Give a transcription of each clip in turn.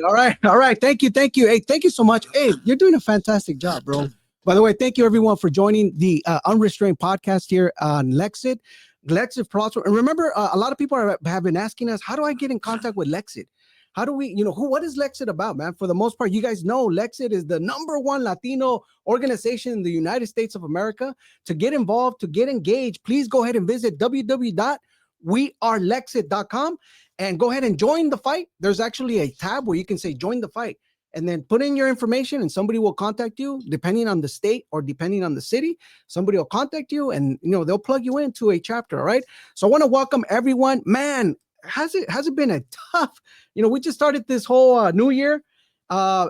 All right. Thank you. Hey, thank you so much. Hey, you're doing a fantastic job, bro. By the way, thank you everyone for joining the Unrestrained podcast here on Lexit. Lexit Plus. And remember, a lot of people have been asking us, how do I get in contact with Lexit? How do we, what is Lexit about, man? For the most part, you guys know Lexit is the #1 Latino organization in the United States of America. To get involved, to get engaged, please go ahead and visit www.wearelexit.com and go ahead and join the fight. There's actually a tab where you can say join the fight and then put in your information and somebody will contact you depending on the state or depending on the city. Somebody will contact you and, they'll plug you into a chapter. All right. So I want to welcome everyone, man. Has it been a tough, we just started this whole new year.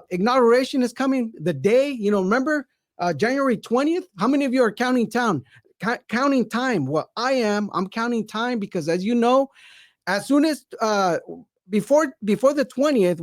Inauguration is coming the day, remember January 20th. How many of you are counting time? Well, I'm counting time because, as you know, as soon as before the 20th,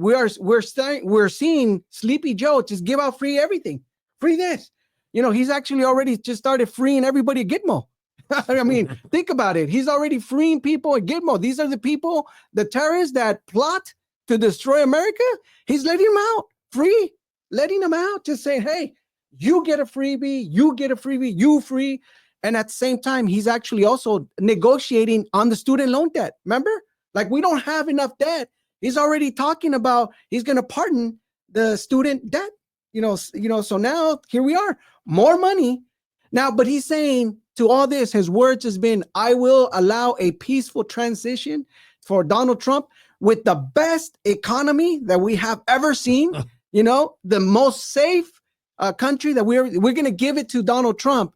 we're seeing Sleepy Joe just give out free everything, free this. He's actually already just started freeing everybody at Gitmo. I mean, think about it. He's already freeing people at Gitmo. These are the people, the terrorists that plot to destroy America. He's letting them out free, letting them out, just saying, hey, you get a freebie, you free. And at the same time, he's actually also negotiating on the student loan debt. Remember? Like, we don't have enough debt. He's already talking about he's going to pardon the student debt. So now here we are, more money. Now, but he's saying to all this, his words has been, I will allow a peaceful transition for Donald Trump with the best economy that we have ever seen, the most safe country that we're going to give it to Donald Trump.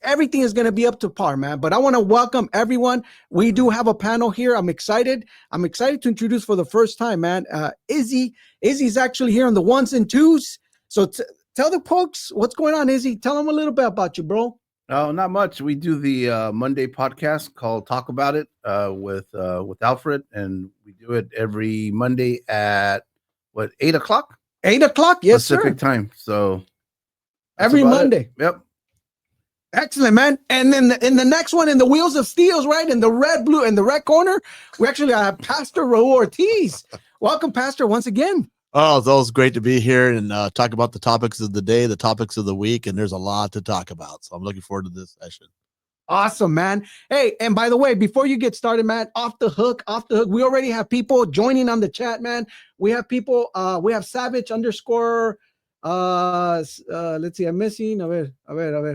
Everything is going to be up to par, man. But I want to welcome everyone. We do have a panel here. I'm excited to introduce for the first time, man. Izzy's actually here on the ones and twos. So tell the folks what's going on, Izzy. Tell them a little bit about you, bro. Oh, not much. We do the Monday podcast called Talk About It with Alfred, and we do it every Monday at 8 o'clock? 8 o'clock, yes, Pacific time. So every Monday. Yep. Excellent, man. And then in the next one, in the Wheels of Steels, right, in the red, blue, and the red corner, we actually have Pastor Raul Ortiz. Welcome, Pastor, once again. Oh, it's always great to be here and talk about the topics of the day, the topics of the week, and there's a lot to talk about. So I'm looking forward to this session. Awesome, man. Hey, and by the way, before you get started, man, off the hook, we already have people joining on the chat, man. We have people, we have Savage _ let's see, I'm missing. A ver,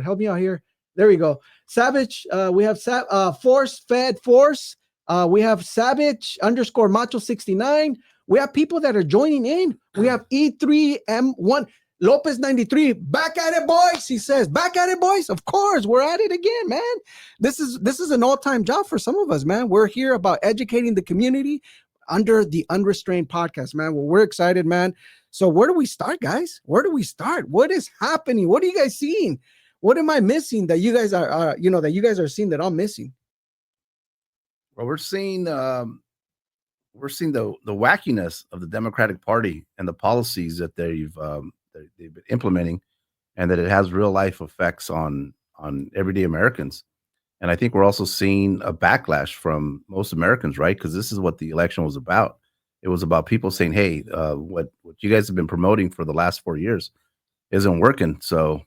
help me out here. There we go. Savage, we have Force Fed Force. We have Savage _ Macho 69. We have people that are joining in. We have E3M1 Lopez 93. Back at it, boys. He says, back at it, boys. Of course, we're at it again, man. This is an all-time job for some of us, man. We're here about educating the community under the Unrestrained podcast, man. Well, we're excited, man. So where do we start, guys? Where do we start? What is happening? What are you guys seeing? What am I missing that you guys are, that you guys are seeing that I'm missing? Well, we're seeing the wackiness of the Democratic Party and the policies that they've been implementing, and that it has real life effects on everyday Americans. And I think we're also seeing a backlash from most Americans, right? Because this is what the election was about. It was about people saying, hey, what you guys have been promoting for the last 4 years isn't working. So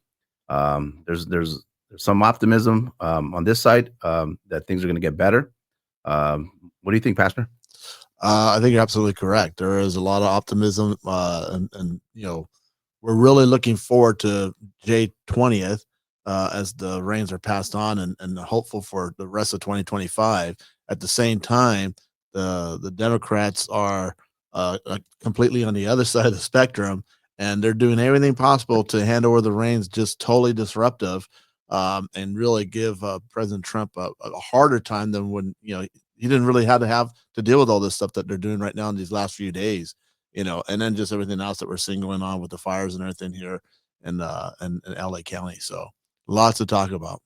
there's some optimism on this side that things are going to get better. What do you think, Pastor? I think you're absolutely correct. There is a lot of optimism, and we're really looking forward to J 20th as the reins are passed on, and hopeful for the rest of 2025. At the same time, the Democrats are completely on the other side of the spectrum, and they're doing everything possible to hand over the reins, just totally disruptive, and really give President Trump a harder time than when he didn't really have to deal with all this stuff that they're doing right now in these last few days, and then just everything else that we're seeing going on with the fires and everything here in LA County. So lots to talk about.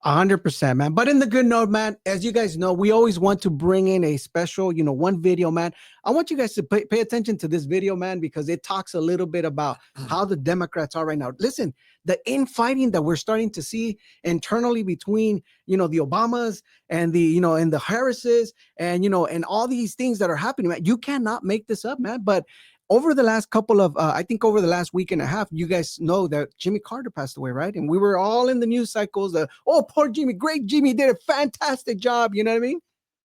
100%, man. But in the good note, man, as you guys know, we always want to bring in a special, one video, man. I want you guys to pay attention to this video, man, because it talks a little bit about how the Democrats are right now. Listen, the infighting that we're starting to see internally between, the Obamas and and the Harrises and, and all these things that are happening, man. You cannot make this up, man. But over the last couple of, I think over the last week and a half, you guys know that Jimmy Carter passed away, right? And we were all in the news cycles. Oh, poor Jimmy, great Jimmy, did a fantastic job. You know what I mean?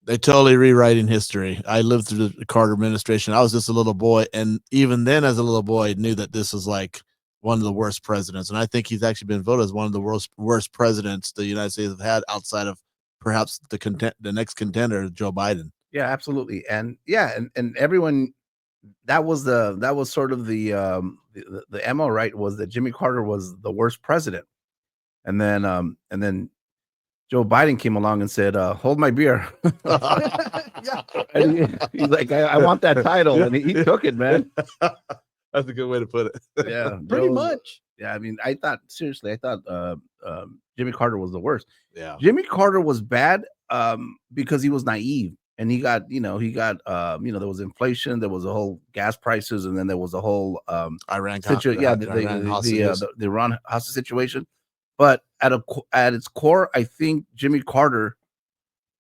They totally rewriting history. I lived through the Carter administration. I was just a little boy, and even then, as a little boy, knew that this was like one of the worst presidents. And I think he's actually been voted as one of the worst presidents the United States have had, outside of perhaps the next contender, Joe Biden. Yeah, absolutely. And yeah, and everyone, that was sort of the MO, right? Was that Jimmy Carter was the worst president, and then Joe Biden came along and said, "Hold my beer." Yeah. And he's like, I want that title, and he took it, man. That's a good way to put it. Yeah, Pretty much. Yeah, I mean, I thought Jimmy Carter was the worst. Yeah. Jimmy Carter was bad because he was naive, and he got there was inflation, there was a whole gas prices, and then there was a whole Iran the Iran hostage situation. But at its core, I think Jimmy Carter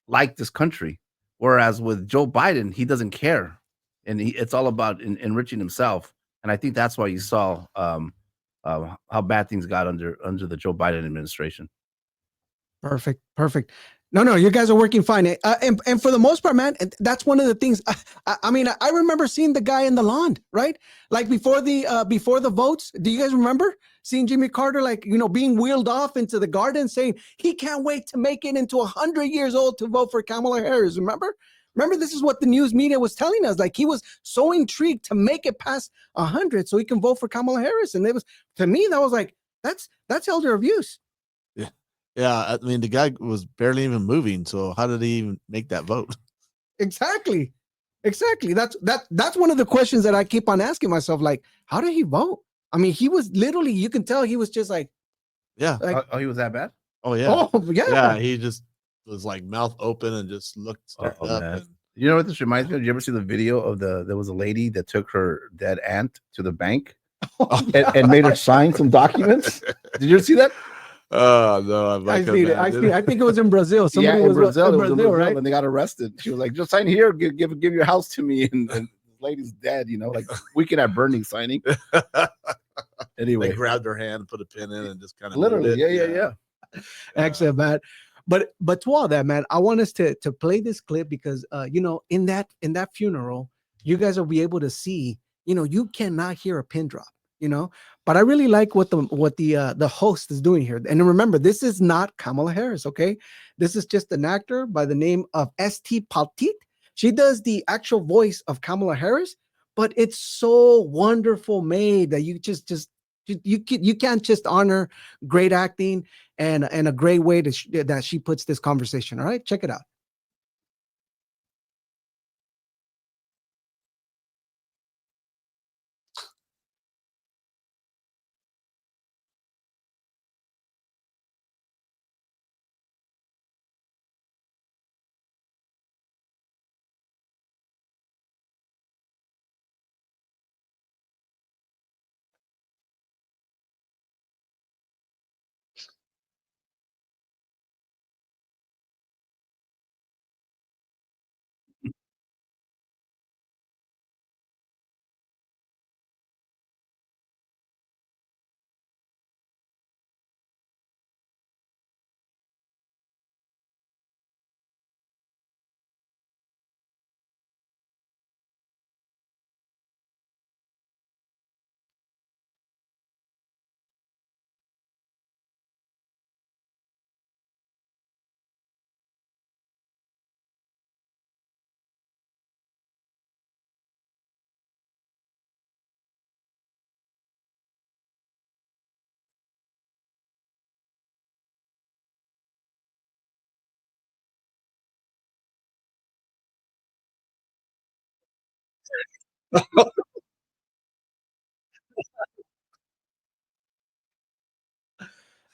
liked this country, whereas with Joe Biden, he doesn't care, and it's all about enriching himself. And I think that's why you saw how bad things got under the Joe Biden administration. Perfect. No, you guys are working fine. And for the most part, man, that's one of the things. I mean, I remember seeing the guy in the lawn, right? Like before the votes. Do you guys remember seeing Jimmy Carter, like, being wheeled off into the garden saying he can't wait to make it into 100 years old to vote for Kamala Harris? Remember, this is what the news media was telling us. Like, he was so intrigued to make it past 100 so he can vote for Kamala Harris. And to me, that was like, that's elder abuse. Yeah, I mean, the guy was barely even moving, so how did he even make that vote? Exactly. That's one of the questions that I keep on asking myself. Like, how did he vote? I mean, he was literally, you can tell he was just like, yeah. Like, he was that bad? Oh yeah. Oh yeah. Yeah, he just was like mouth open and just looked up. Man. You know what this reminds me of? Did you ever see the video of there was a lady that took her dead aunt to the bank and made her sign some documents? Did you ever see that? Oh no, I see it. I think it was in Brazil. Somebody in Brazil, right? And they got arrested. She was like, "Just sign here, give your house to me." And the lady's dead. Like weekend at Bernie signing. Anyway, they grabbed her hand, put a pin in, and just kind of literally, yeah. Excellent, man. But to all that, man, I want us to play this clip because in that funeral, you guys will be able to see, you cannot hear a pin drop. But I really like what the host is doing here. And remember, this is not Kamala Harris, okay? This is just an actor by the name of St. Paltit. She does the actual voice of Kamala Harris, but it's so wonderful made that you you can't just honor great acting and a great way that she puts this conversation. All right, check it out.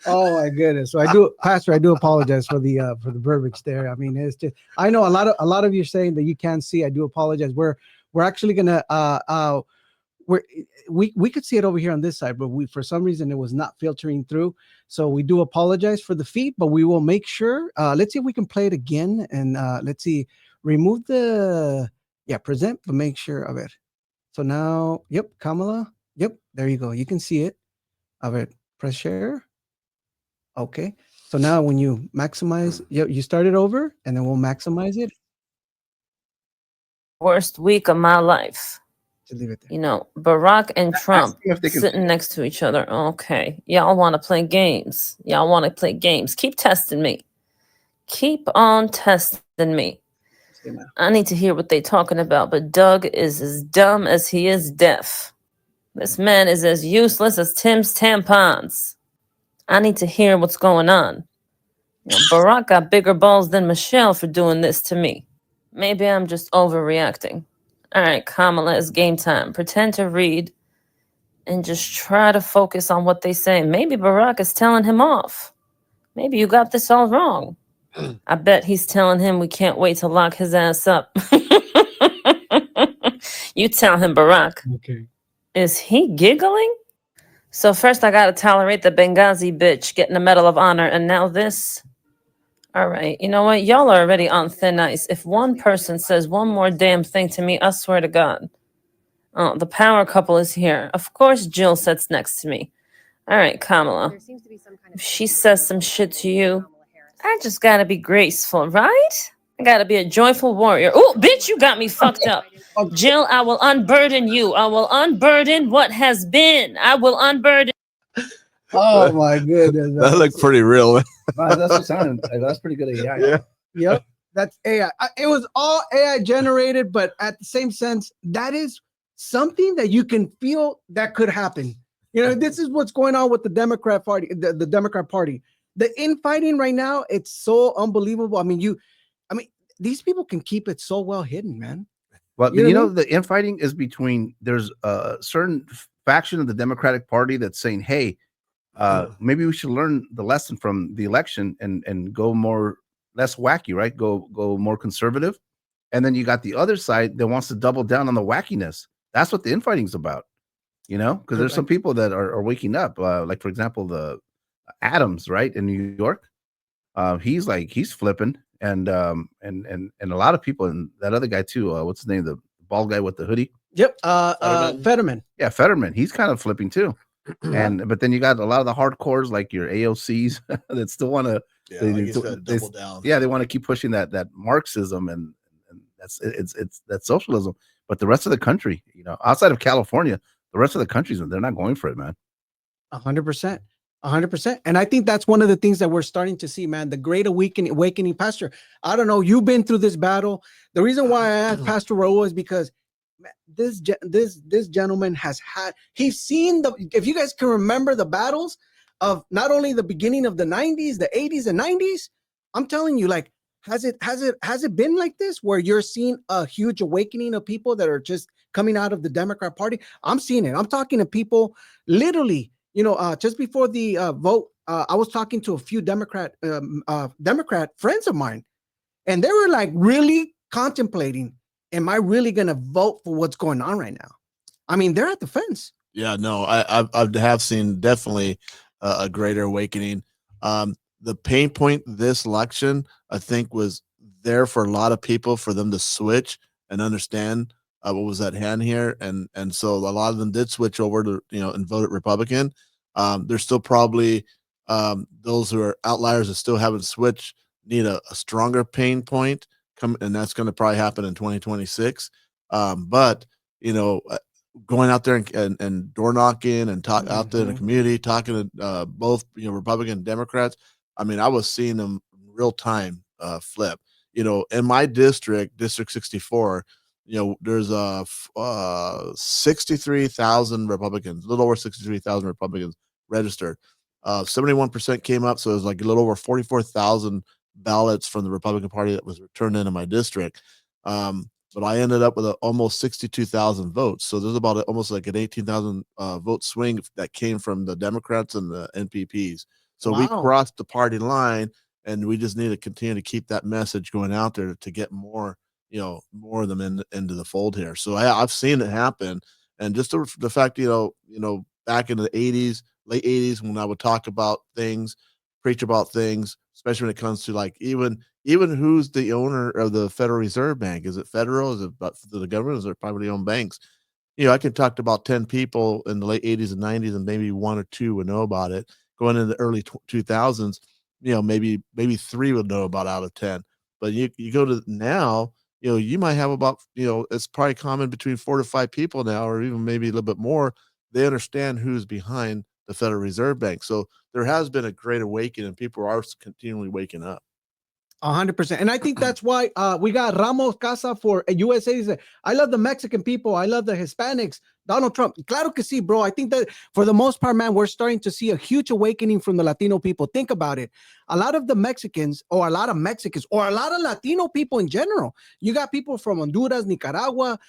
Oh my goodness. So I do, Pastor, I do apologize for the verbiage there. I mean, it's just, I know a lot of you saying that you can't see. I do apologize. We're actually gonna we're we could see it over here on this side, but we, for some reason, it was not filtering through. So we do apologize for the feed, but we will make sure. Let's see if we can play it again, and let's see, remove the, yeah, present, but make sure of it. So now, yep, Kamala, yep, there you go. You can see it. Of it, press share. Okay. So now when you maximize, you start it over, and then we'll maximize it. Worst week of my life. Just leave it there. You know, Barack and Trump Ask them if they can sitting see it. next to each other. Okay. Y'all want to play games. Y'all want to play games. Keep testing me. Keep on testing me. See now. I need to hear what they talking about, but Doug is as dumb as he is deaf. This man is as useless as Tim's tampons. I need to hear what's going on. You know, Barack got bigger balls than Michelle for doing this to me. Maybe I'm just overreacting. All right, Kamala, it's game time. Pretend to read and just try to focus on what they say. Maybe Barack is telling him off. Maybe you got this all wrong. I bet he's telling him we can't wait to lock his ass up. You tell him, Barack. Okay. Is he giggling? So first I gotta tolerate the Benghazi bitch getting the Medal of Honor, and now this. All right, you know what? Y'all are already on thin ice. If one person says one more damn thing to me, I swear to God. Oh, the power couple is here. Of course Jill sits next to me. All right, Kamala. If she says some shit to you, I just gotta be graceful, right? I gotta be a joyful warrior. Oh, bitch, you got me fucked up. Jill, I will unburden you. I will unburden what has been. I will unburden. Oh my goodness. That looked pretty real. Wow, that's what sounded. That's pretty good AI. Yeah. Yep. That's AI. It was all AI generated, but at the same sense, that is something that you can feel that could happen. You know, this is what's going on with the Democrat Party, the Democrat Party. The infighting right now, it's so unbelievable. I mean, these people can keep it so well hidden, man. Well, You know you what I know, the infighting is between, there's a certain faction of the Democratic Party that's saying, hey, maybe we should learn the lesson from the election and go less wacky, right? Go more conservative. And then you got the other side that wants to double down on the wackiness. That's what the infighting's about, you know, because there's some people that are waking up. Like, for example, the Adams, right, in New York. He's flipping, and a lot of people, and that other guy too. What's his name? The bald guy with the hoodie. Yep. Fetterman. Fetterman. Yeah, Fetterman. He's kind of flipping too. But then you got a lot of the hardcores like your AOCs that still want to. Yeah, like you said, double down. Yeah, they want to keep pushing that Marxism and that's socialism. But the rest of the country, you know, outside of California, the rest of the countries, they're not going for it, man. 100%. 100%. And I think that's one of the things that we're starting to see, man. The great awakening, Pastor. I don't know. You've been through this battle. The reason why I asked Pastor Raul is because this gentleman he's seen if you guys can remember the battles of not only the beginning of the 90s, the 80s and 90s, I'm telling you, like, has it been like this where you're seeing a huge awakening of people that are just coming out of the Democrat Party? I'm seeing it. I'm talking to people literally, you know, just before the vote, I was talking to a few Democrat friends of mine, and they were like really contemplating, am I really going to vote for what's going on right now? I mean, they're at the fence. Yeah, no, I have seen definitely a greater awakening. The pain point this election, I think, was there for a lot of people for them to switch and understand what was at hand here, and so a lot of them did switch over to, you know, and voted Republican. There's still probably those who are outliers that still haven't switched, need a stronger pain point come, and that's going to probably happen in 2026. But you know, going out there and door knocking and talk out there in the community, talking to both, you know, Republican and Democrats. I mean, I was seeing them real time flip. You know, in my district, District 64, you know, there's 63,000 Republicans, a little over 63,000 Republicans registered. 71% came up, so it was like a little over 44,000 ballots from the Republican Party that was returned into my district. But I ended up with almost 62,000 votes. So there's about almost like an 18,000 vote swing that came from the Democrats and the NPPs. So we Wow. crossed the party line, and we just need to continue to keep that message going out there to get more, more of them into the fold here. So I've seen it happen. And just the fact, back in the 80s, late 80s, when I would talk about things, preach about things, especially when it comes to like even who's the owner of the Federal Reserve Bank. Is it federal? Is it the government? Is it privately owned banks? I could talk to about 10 people in the late 80s and 90s, and maybe one or two would know about it. Going into the early 2000s, maybe 3 would know about out of 10. But you go to now, you might have about, it's probably common between 4 to 5 people now, or even maybe a little bit more. They understand who's behind the Federal Reserve Bank. So there has been a great awakening, and people are continually waking up. 100%. And I think that's why we got Ramos Casa for USA. He said, I love the Mexican people. I love the Hispanics. Donald Trump. Claro que sí, bro. I think that for the most part, man, we're starting to see a huge awakening from the Latino people. Think about it. A lot of Mexicans, or a lot of Latino people in general. You got people from Honduras, Nicaragua,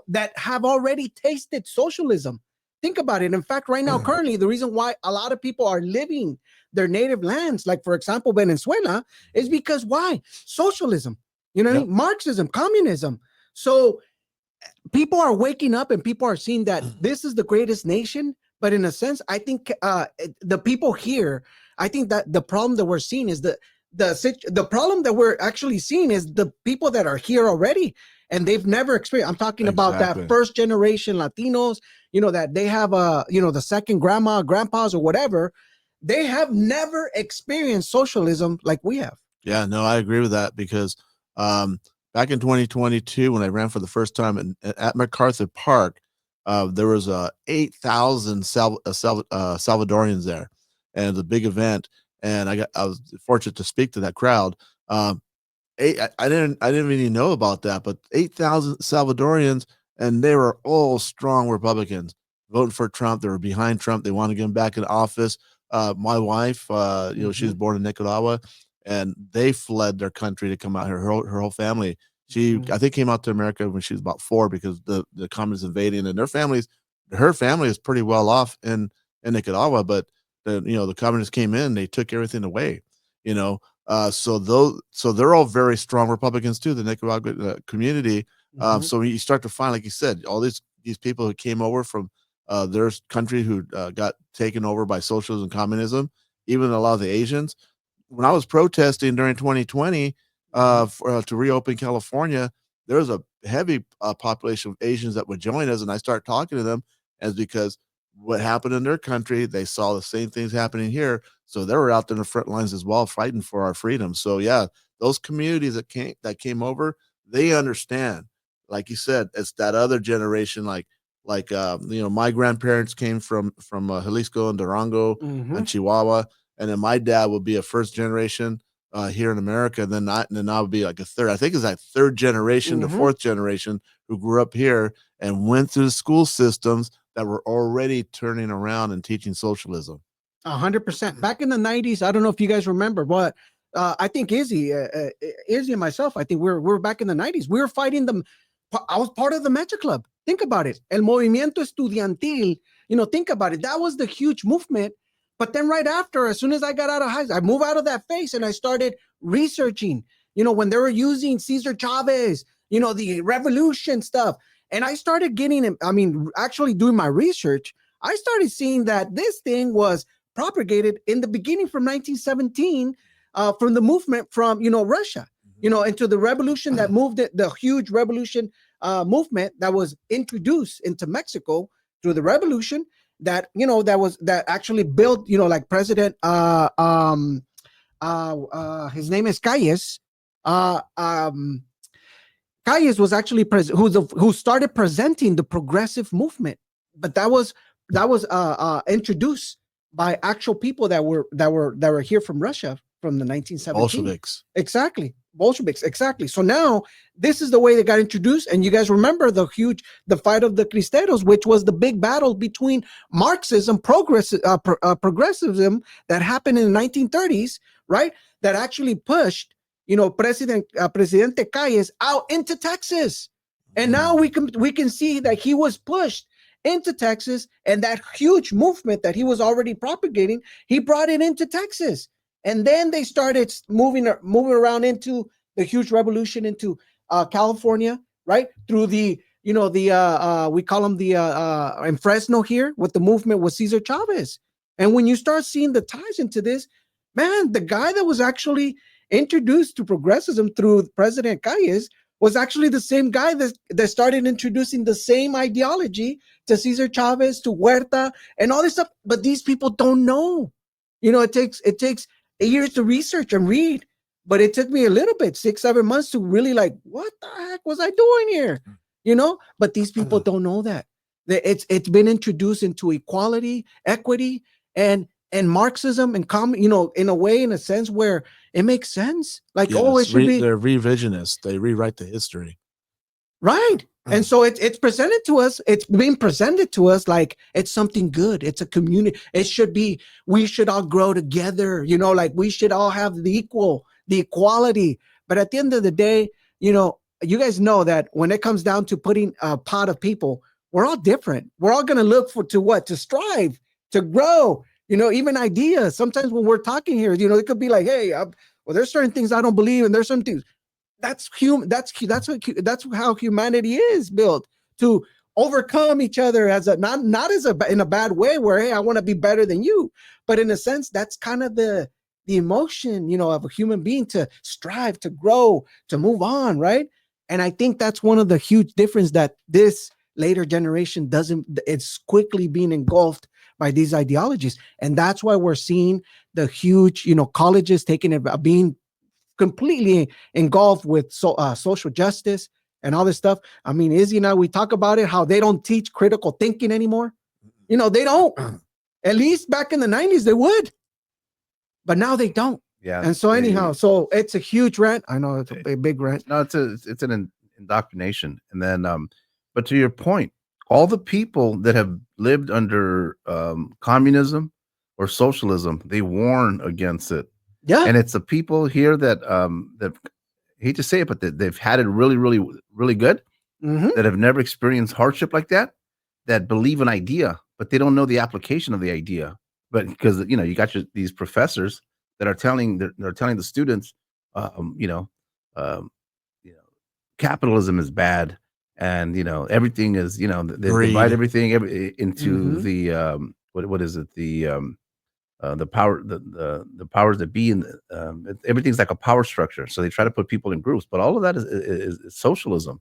that have already tasted socialism. Think about it. In fact, right now, currently, the reason why a lot of people are living their native lands, like, for example, Venezuela, is because why? Socialism, Yep. Marxism, communism. So people are waking up, and people are seeing that this is the greatest nation. But in a sense, I think the people here, I think that the problem that we're seeing is the problem that we're actually seeing is the people that are here already, and they've never experienced. I'm talking about that first generation Latinos, that they have the second grandpas or whatever. They have never experienced socialism like we have. Yeah, no, I agree with that, because back in 2022, when I ran for the first time at MacArthur Park, there was 8,000 Salvadorians there, and it was a big event. And I was fortunate to speak to that crowd. I didn't really know about that, but 8,000 Salvadorians, and they were all strong Republicans voting for Trump. They were behind Trump. They wanted to get him back in office. My wife, she was born in Nicaragua, and they fled their country to come out here. Her whole family. She, I think, came out to America when she was about 4, because the communists invading, and her family is pretty well off in Nicaragua, but the communists came in, they took everything away. So they're all very strong Republicans too, the Nicaraguan community. So you start to find, like you said, all these people who came over from their country, who got taken over by socialism and communism, even a lot of the Asians. When I was protesting during 2020 to reopen California, there was a heavy population of Asians that would join us, and I started talking to them, as because what happened in their country, they saw the same things happening here, so they were out there in the front lines as well, fighting for our freedom. So yeah, those communities that came over, they understand. Like you said, it's that other generation, like my grandparents came from Jalisco and Durango and Chihuahua, and then my dad would be a first generation here in America, and then I would be like a third. I think it's like third generation to fourth generation who grew up here and went through the school systems that were already turning around and teaching socialism. 100%. Back in the 90s, I don't know if you guys remember, but I think Izzy and myself, I think we're back in the 90s. We were fighting them. I was part of the Mecha Club. Think about it. El Movimiento Estudiantil, think about it. That was the huge movement. But then right after, as soon as I got out of high school, I moved out of that phase and I started researching, when they were using Cesar Chavez, the revolution stuff. And I started actually doing my research. I started seeing that this thing was propagated in the beginning from 1917, from the movement from, Russia, into the revolution that moved it, the huge revolution movement that was introduced into Mexico through the revolution that, that actually built, like President, his name is Calles. Calles was actually who started presenting the progressive movement, but that was introduced by actual people that were here from Russia from the 1917. Bolsheviks. Exactly. Bolsheviks. Exactly. So now this is the way they got introduced. And you guys remember the fight of the Cristeros, which was the big battle between Marxism, progressivism that happened in the 1930s, right? That actually pushed, Presidente Calles out into Texas. And now we can see that he was pushed into Texas, and that huge movement that he was already propagating, he brought it into Texas. And then they started moving around into the huge revolution into California, right? Through the, we call them in Fresno here with the movement with Cesar Chavez. And when you start seeing the ties into this, man, the guy that was actually introduced to progressivism through President Calles was actually the same guy that started introducing the same ideology to Cesar Chavez, to Huerta, and all this stuff. But these people don't know. It takes years to research and read. But it took me a little bit, 6-7 months to really like, what the heck was I doing here? But these people don't know that. It's been introduced into equality, equity, and Marxism and in a way, in a sense where it makes sense. Like, it should be. They're revisionists. They rewrite the history. Right. And so it's presented to us. It's being presented to us like it's something good. It's a community. It should be, we should all grow together, like we should all have the equality. But at the end of the day, you guys know that when it comes down to putting a pot of people, we're all different. We're all going to look to strive, to grow, even ideas. Sometimes when we're talking here, it could be like, hey, there's certain things I don't believe, and there's some things. That's human. That's how humanity is built, to overcome each other not in a bad way where, hey, I want to be better than you, but in a sense that's kind of the emotion, of a human being, to strive, to grow, to move on, right? And I think that's one of the huge difference that this later generation doesn't. It's quickly being engulfed by these ideologies, and that's why we're seeing the huge, colleges being completely engulfed with social justice and all this stuff. I mean, Izzy and I, we talk about it, how they don't teach critical thinking anymore. They don't. At least back in the 90s, they would. But now they don't. Yeah. And so anyhow, so it's a huge rant. I know it's a big rant. No, it's an indoctrination. And then, but to your point, all the people that have lived under communism or socialism, they warn against it. Yeah. And it's the people here that I hate to say it, but they've had it really, really, really good, that have never experienced hardship like that believe an idea, but they don't know the application of the idea. But because you got these professors that are telling the students, capitalism is bad, and everything is they divide everything into the what is it, the power, the powers that be, and everything's like a power structure. So they try to put people in groups, but all of that is socialism.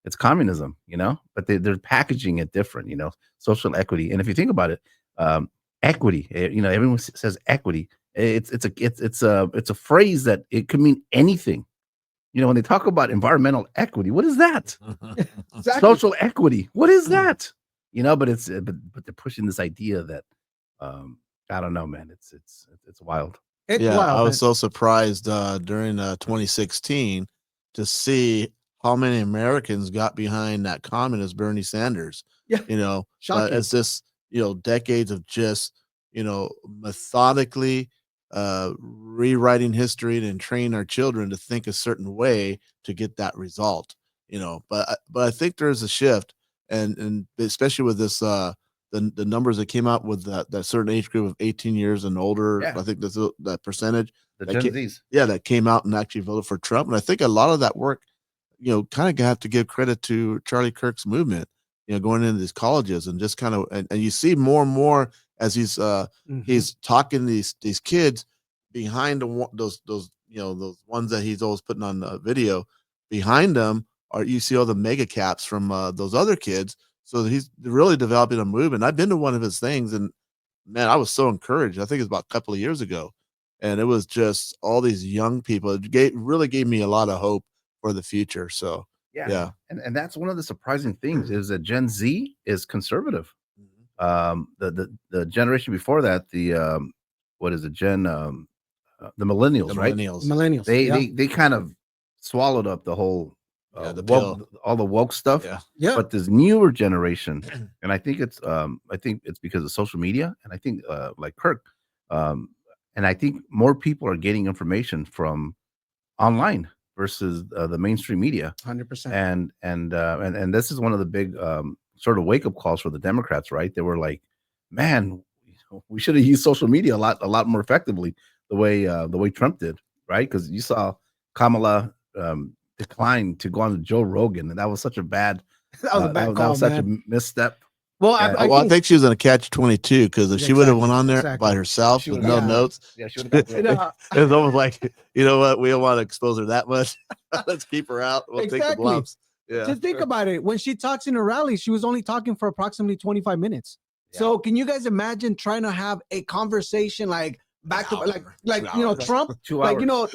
It's communism, but they're packaging it different, social equity. And if you think about it, equity, everyone says equity. It's a phrase that it could mean anything. When they talk about environmental equity, what is that? Exactly. Social equity, what is that? But but they're pushing this idea that I don't know, man. It's wild. It's wild. I was so surprised during 2016 to see how many Americans got behind that communist Bernie Sanders. Yeah. Shocking. It's just decades of just methodically rewriting history and train our children to think a certain way to get that result. But I think there's a shift, and especially with this. The numbers that came out with that certain age group of 18 years and older, I think that's that percentage. The Gen Zs. That came out and actually voted for Trump. And I think a lot of that work, kind of have to give credit to Charlie Kirk's movement, going into these colleges and just kind of, and you see more and more as he's talking to these kids behind those ones that he's always putting on the video. Behind them you see all the mega caps from those other kids. So he's really developing a movement. I've been to one of his things, and man, I was so encouraged. I think it was about a couple of years ago, and it was just all these young people. It really gave me a lot of hope for the future. So yeah. And that's one of the surprising things is that Gen Z is conservative. The generation before that, the what is it, the millennials, right? Millennials. They kind of swallowed up the whole. All the woke stuff, But this newer generation, and I think it's because of social media, and I think like Kirk, and I think more people are getting information from online versus the mainstream media. 100%. And this is one of the big sort of wake-up calls for the Democrats, right? They were like, man, we should have used social media a lot more effectively the way Trump did, right? Because you saw Kamala decline to go on to Joe Rogan, and that was such a bad That was a bad that call, was such a man. misstep. Well, I think she was in a catch-22 because if she would have went on there Exactly. by herself She with would've no got- notes, Yeah, she would have You know, it's almost like, you know what, we don't want to expose her that much. Let's keep her out. We'll take the Exactly. lumps. Yeah. just think about it. When she talks in her rally, she was only talking for approximately 25 minutes. So can you guys imagine trying to have a conversation like back to like you know, Trump, 2 like, hours. you know,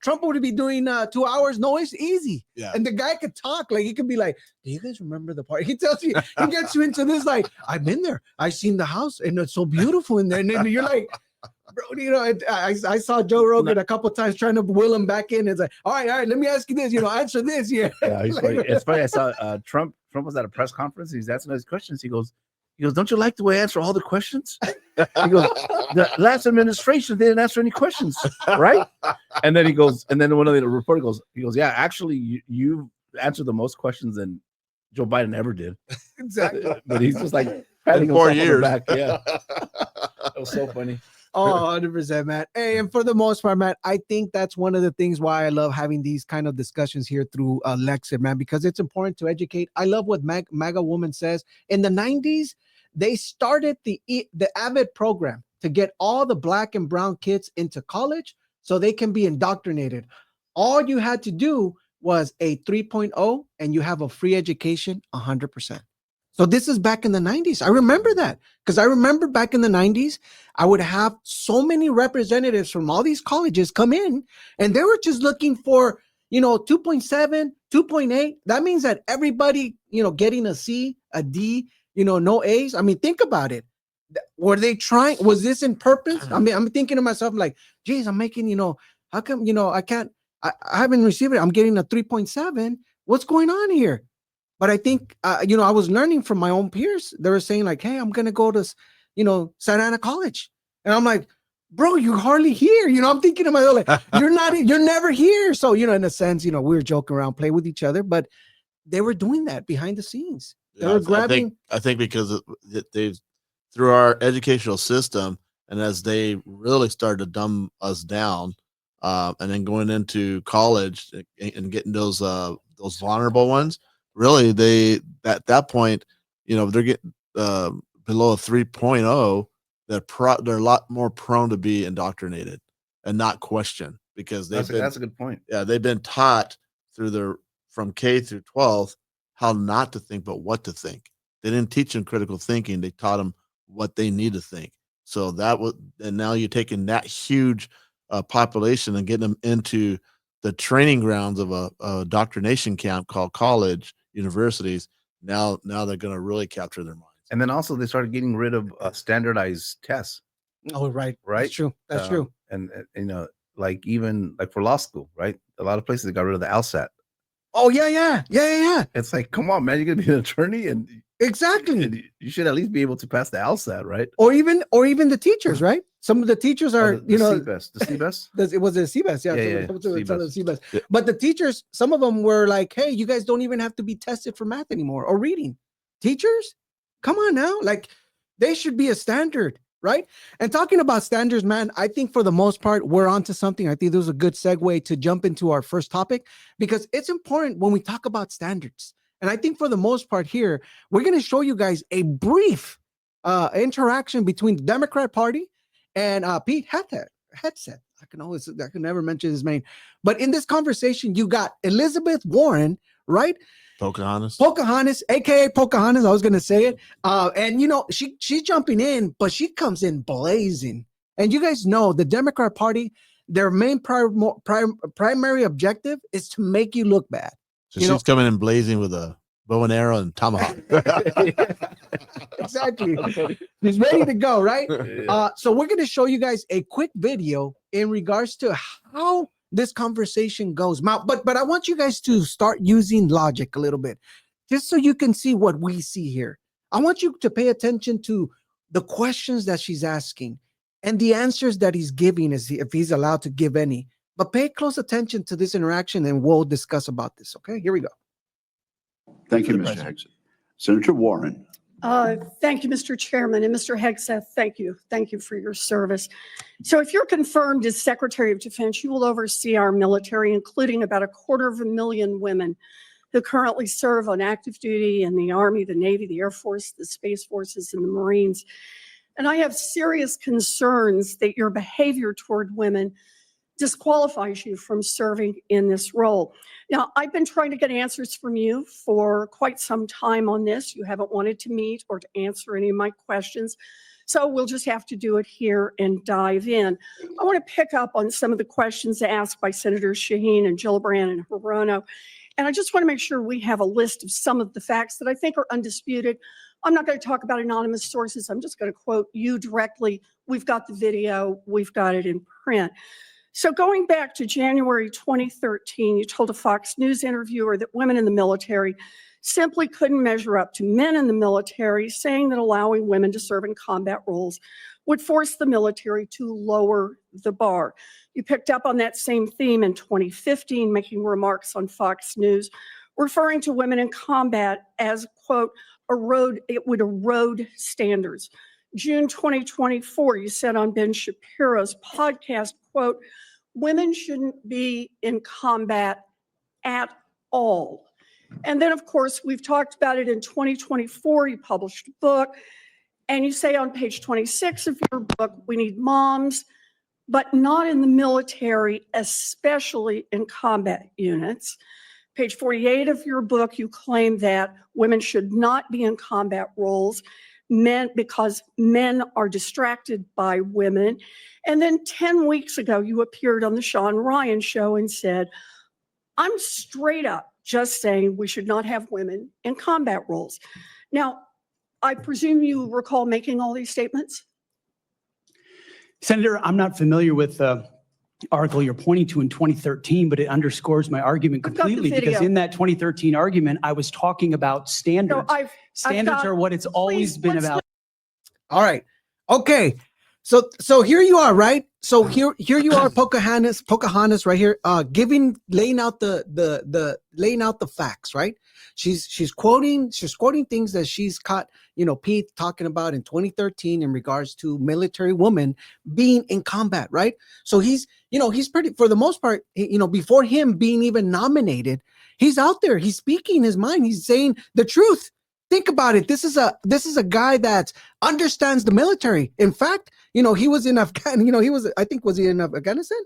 Trump would be doing 2 hours. No, it's easy. Yeah. And the guy could talk, like he could be like, do you guys remember the part? He tells you, he gets you into this, like, I've been there, I've seen the house, and it's so beautiful in there. And then you're like, bro, you know, I saw Joe Rogan a couple times trying to will him back in. It's like, all right, let me ask you this, you know, answer this. Yeah. Yeah, he's funny. It's funny. I saw Trump was at a press conference. He's asking those questions. He goes, don't you like the way I answer all the questions? He goes, the last administration didn't answer any questions, right? And then he goes, and then one of the reporter goes, yeah, actually, you answered the most questions than Joe Biden ever did. Exactly. But he's just like patting In 4 himself on the years. back. Yeah, that was so funny. Oh, 100%, man. Hey, and for the most part, man, I think that's one of the things why I love having these kind of discussions here through Lexit, man, because it's important to educate. I love what MAGA Woman says. In the 90s, they started the AVID program to get all the black and brown kids into college so they can be indoctrinated. All you had to do was a 3.0 and you have a free education 100%. So this is back in the 90s. I remember that because I remember back in the 90s, I would have so many representatives from all these colleges come in and they were just looking for, you know, 2.7, 2.8. That means that everybody, you know, getting a C, a D, you know, no A's. I mean, think about it. Were they trying? Was this in purpose? I mean, I'm thinking to myself like, geez, I'm making, you know, how come, you know, I haven't received it. I'm getting a 3.7. What's going on here? But I think, you know, I was learning from my own peers. They were saying like, hey, I'm going to go to, you know, Santa Ana College. And I'm like, bro, you're hardly here. You know, I'm thinking to myself, like, you're never here. So, you know, in a sense, you know, we were joking around, play with each other, but they were doing that behind the scenes. They were grabbing. I think because they've, through our educational system, and as they really started to dumb us down, and then going into college and getting those vulnerable ones, really, they at that point, you know, they're getting below a 3.0, they're a lot more prone to be indoctrinated and not question because that's a good point. Yeah, they've been taught through from K through 12th how not to think, but what to think. They didn't teach them critical thinking. They taught them what they need to think. So and now you're taking that huge population and getting them into the training grounds of a indoctrination camp called college, universities. Now they're going to really capture their minds. And then also they started getting rid of standardized tests. Oh, right. Right. That's true. That's true. And you know, like even like for law school, right? A lot of places they got rid of the LSAT. Oh, yeah. It's like, come on, man, you're gonna be an attorney, and exactly, you should at least be able to pass the LSAT, right? Or even the teachers, right? Some of the teachers are, the CBEST. It was a CBEST, yeah. CBEST. But the teachers, some of them were like, hey, you guys don't even have to be tested for math anymore or reading. Teachers, come on now, like they should be a standard. Right. And talking about standards, man, I think for the most part, we're onto something. I think this was a good segue to jump into our first topic because it's important when we talk about standards. And I think for the most part here, we're going to show you guys a brief interaction between the Democrat Party and Pete Hegseth. I can never mention his name. But in this conversation, you got Elizabeth Warren, right? Pocahontas, aka Pocahontas. I was gonna say it, and you know she's jumping in, but she comes in blazing. And you guys know the Democrat Party, their main primary objective is to make you look bad. So she's coming in blazing with a bow and arrow and tomahawk. Exactly, she's ready to go, right? So we're gonna show you guys a quick video in regards to how this conversation goes. But I want you guys to start using logic a little bit, just so you can see what we see here. I want you to pay attention to the questions that she's asking and the answers that he's giving, if he's allowed to give any. But pay close attention to this interaction and we'll discuss about this. Okay, here we go. Thank you, Mr. Hegseth. Senator Warren. Thank you, Mr. Chairman, and Mr. Hegseth, thank you. Thank you for your service. So if you're confirmed as Secretary of Defense, you will oversee our military, including about 250,000 women who currently serve on active duty in the Army, the Navy, the Air Force, the Space Forces, and the Marines. And I have serious concerns that your behavior toward women disqualifies you from serving in this role. Now, I've been trying to get answers from you for quite some time on this. You haven't wanted to meet or to answer any of my questions. So we'll just have to do it here and dive in. I want to pick up on some of the questions asked by Senators Shaheen and Gillibrand and Hirono. And I just want to make sure we have a list of some of the facts that I think are undisputed. I'm not going to talk about anonymous sources. I'm just going to quote you directly. We've got the video. We've got it in print. So going back to January 2013, you told a Fox News interviewer that women in the military simply couldn't measure up to men in the military, saying that allowing women to serve in combat roles would force the military to lower the bar. You picked up on that same theme in 2015, making remarks on Fox News, referring to women in combat as, quote, it would erode standards. June 2024, you said on Ben Shapiro's podcast, quote, women shouldn't be in combat at all. And then, of course, we've talked about it in 2024. You published a book, and you say on page 26 of your book, we need moms, but not in the military, especially in combat units. Page 48 of your book, you claim that women should not be in combat roles, because men are distracted by women. And then 10 weeks ago, you appeared on the Sean Ryan show and said, I'm straight up just saying we should not have women in combat roles. Now, I presume you recall making all these statements? Senator, I'm not familiar with the article you're pointing to in 2013, but it underscores my argument I've got the completely, because video. in that 2013 argument, I was talking about standards. No, Standards got- are what it's always please, been let's about. All right. Okay. So here you are, right? So here you are, Pocahontas right here, laying out the facts, right? She's quoting things that she's caught, Pete talking about in 2013 in regards to military women being in combat, right? So he's pretty, for the most part, before him being even nominated, he's out there, he's speaking his mind, he's saying the truth. Think about it. This is a guy that understands the military. In fact, he was in Afghanistan. Was he in Afghanistan?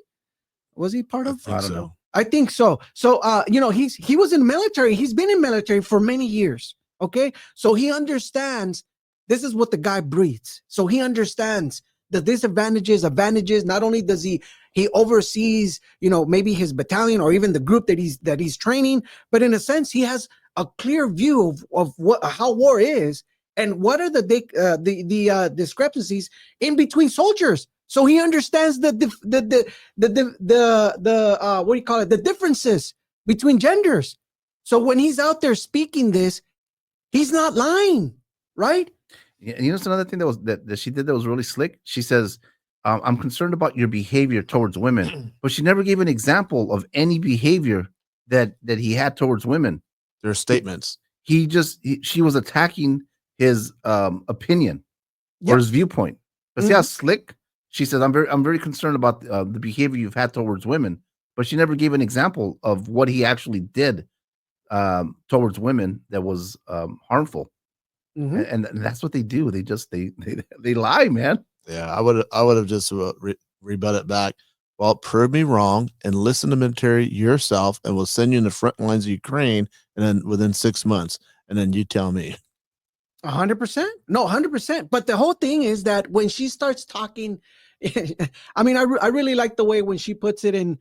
Was he part of? I don't know. I think so. So, he was in the military. He's been in military for many years. Okay. So he understands this is what the guy breathes. So he understands the disadvantages, advantages. Not only does he oversees, maybe his battalion or even the group that he's training, but in a sense, he has a clear view of how war is and what are the discrepancies in between soldiers. So he understands the differences between genders. So when he's out there speaking this, he's not lying, right? Yeah, and it's another thing that she did that was really slick. She says, I'm concerned about your behavior towards women, but she never gave an example of any behavior that he had towards women. Their statements. She was attacking his opinion or Yep. his viewpoint. But see how slick? She says, I'm very concerned about the behavior you've had towards women, but she never gave an example of what he actually did towards women that was harmful. Mhm. And that's what they do. They lie, man. Yeah, I would have just rebut it back. Well, prove me wrong and listen to military yourself, and we'll send you in the front lines of Ukraine, and then within 6 months, and then you tell me. 100%. No, 100%. But the whole thing is that when she starts talking, I mean, I really like the way when she puts it in,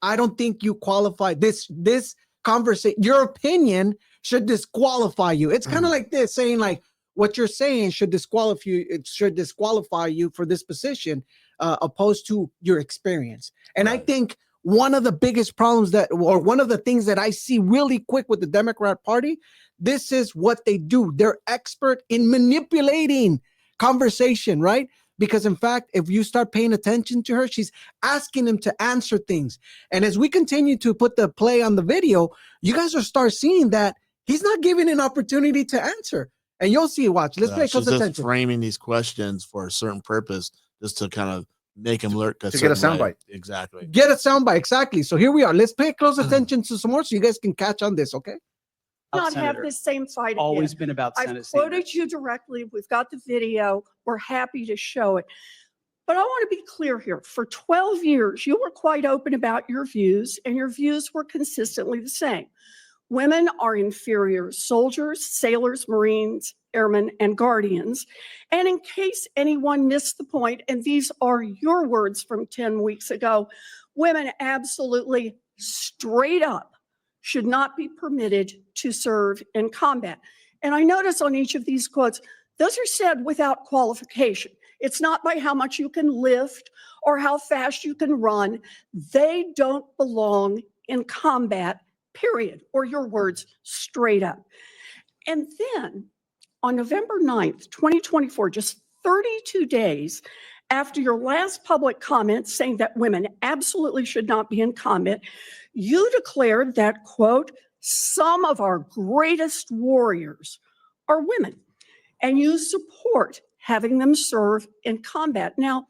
I don't think you qualify this conversation. Your opinion should disqualify you. It's kind of like this, saying like what you're saying should disqualify you. It should disqualify you for this position, opposed to your experience. And I think one of the biggest problems or one of the things that I see really quick with the Democrat Party, this is what they do. They're expert in manipulating conversation, right? Because in fact, if you start paying attention to her, she's asking him to answer things. And as we continue to put the play on the video, you guys will start seeing that He's not giving an opportunity to answer. And you'll see, watch. Let's pay close she's just attention. framing these questions for a certain purpose, just to kind of make him look to get a soundbite. Exactly. Get a soundbite, exactly. So here we are. Let's pay close attention to some more so you guys can catch on this, okay? Not have Senator, this same fight again. always been about I've Senate quoted standards. you directly. We've got the video. We're happy to show it. But I want to be clear here. For 12 years, you were quite open about your views, and your views were consistently the same. Women are inferior soldiers, sailors, Marines, airmen, and guardians. And in case anyone missed the point, and these are your words from 10 weeks ago, women absolutely straight up should not be permitted to serve in combat. And I notice on each of these quotes, those are said without qualification. It's not by how much you can lift or how fast you can run. They don't belong in combat, period, or your words, straight up. And then on November 9th, 2024, just 32 days after your last public comment saying that women absolutely should not be in combat, you declared that, quote, some of our greatest warriors are women, and you support having them serve in combat. Now,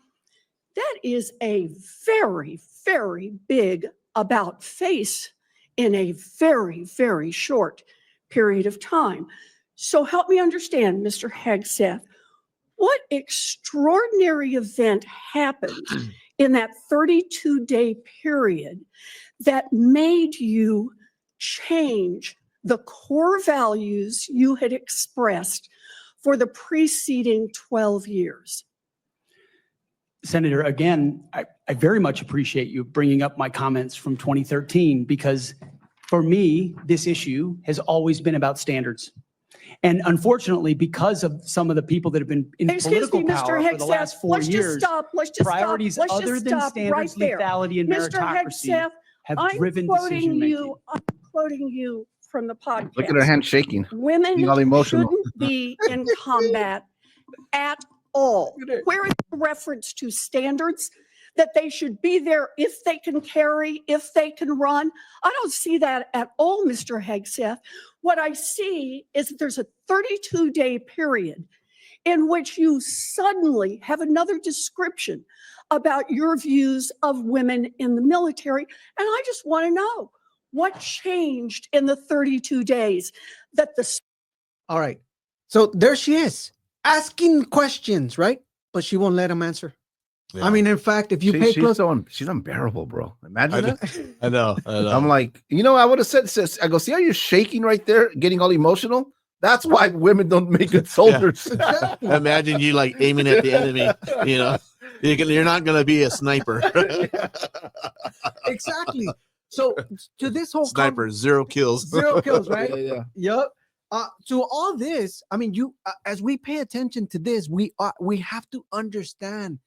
that is a very, very big about face in a very, very short period of time. So help me understand, Mr. Hegseth, what extraordinary event happened in that 32-day period that made you change the core values you had expressed for the preceding 12 years? Senator, again, I very much appreciate you bringing up my comments from 2013, because for me, this issue has always been about standards. And unfortunately, because of some of the people that have been in political power for the last 4 years, priorities other than standards, lethality, and meritocracy have driven decision making. I'm quoting you from the podcast. Look at her hand shaking. Women Being all emotional. shouldn't be in combat at all. Where is the reference to standards that they should be there if they can carry, if they can run? I don't see that at all, Mr. Hegseth. What I see is that there's a 32-day period in which you suddenly have another description about your views of women in the military. And I just want to know what changed in the 32 days that the... All right. So there she is asking questions, right? But she won't let him answer. Yeah. I mean, in fact, if you pay close, she's unbearable, bro. Imagine that. I know. I'm like, I would have said, sis, I go, see how you're shaking right there, getting all emotional? That's why women don't make good soldiers. Imagine you like aiming at the enemy, you're not going to be a sniper. Exactly. So to this whole sniper, 0 kills. 0 kills, right? Yeah. Yep. To all this, I mean, as we pay attention to this, we have to understand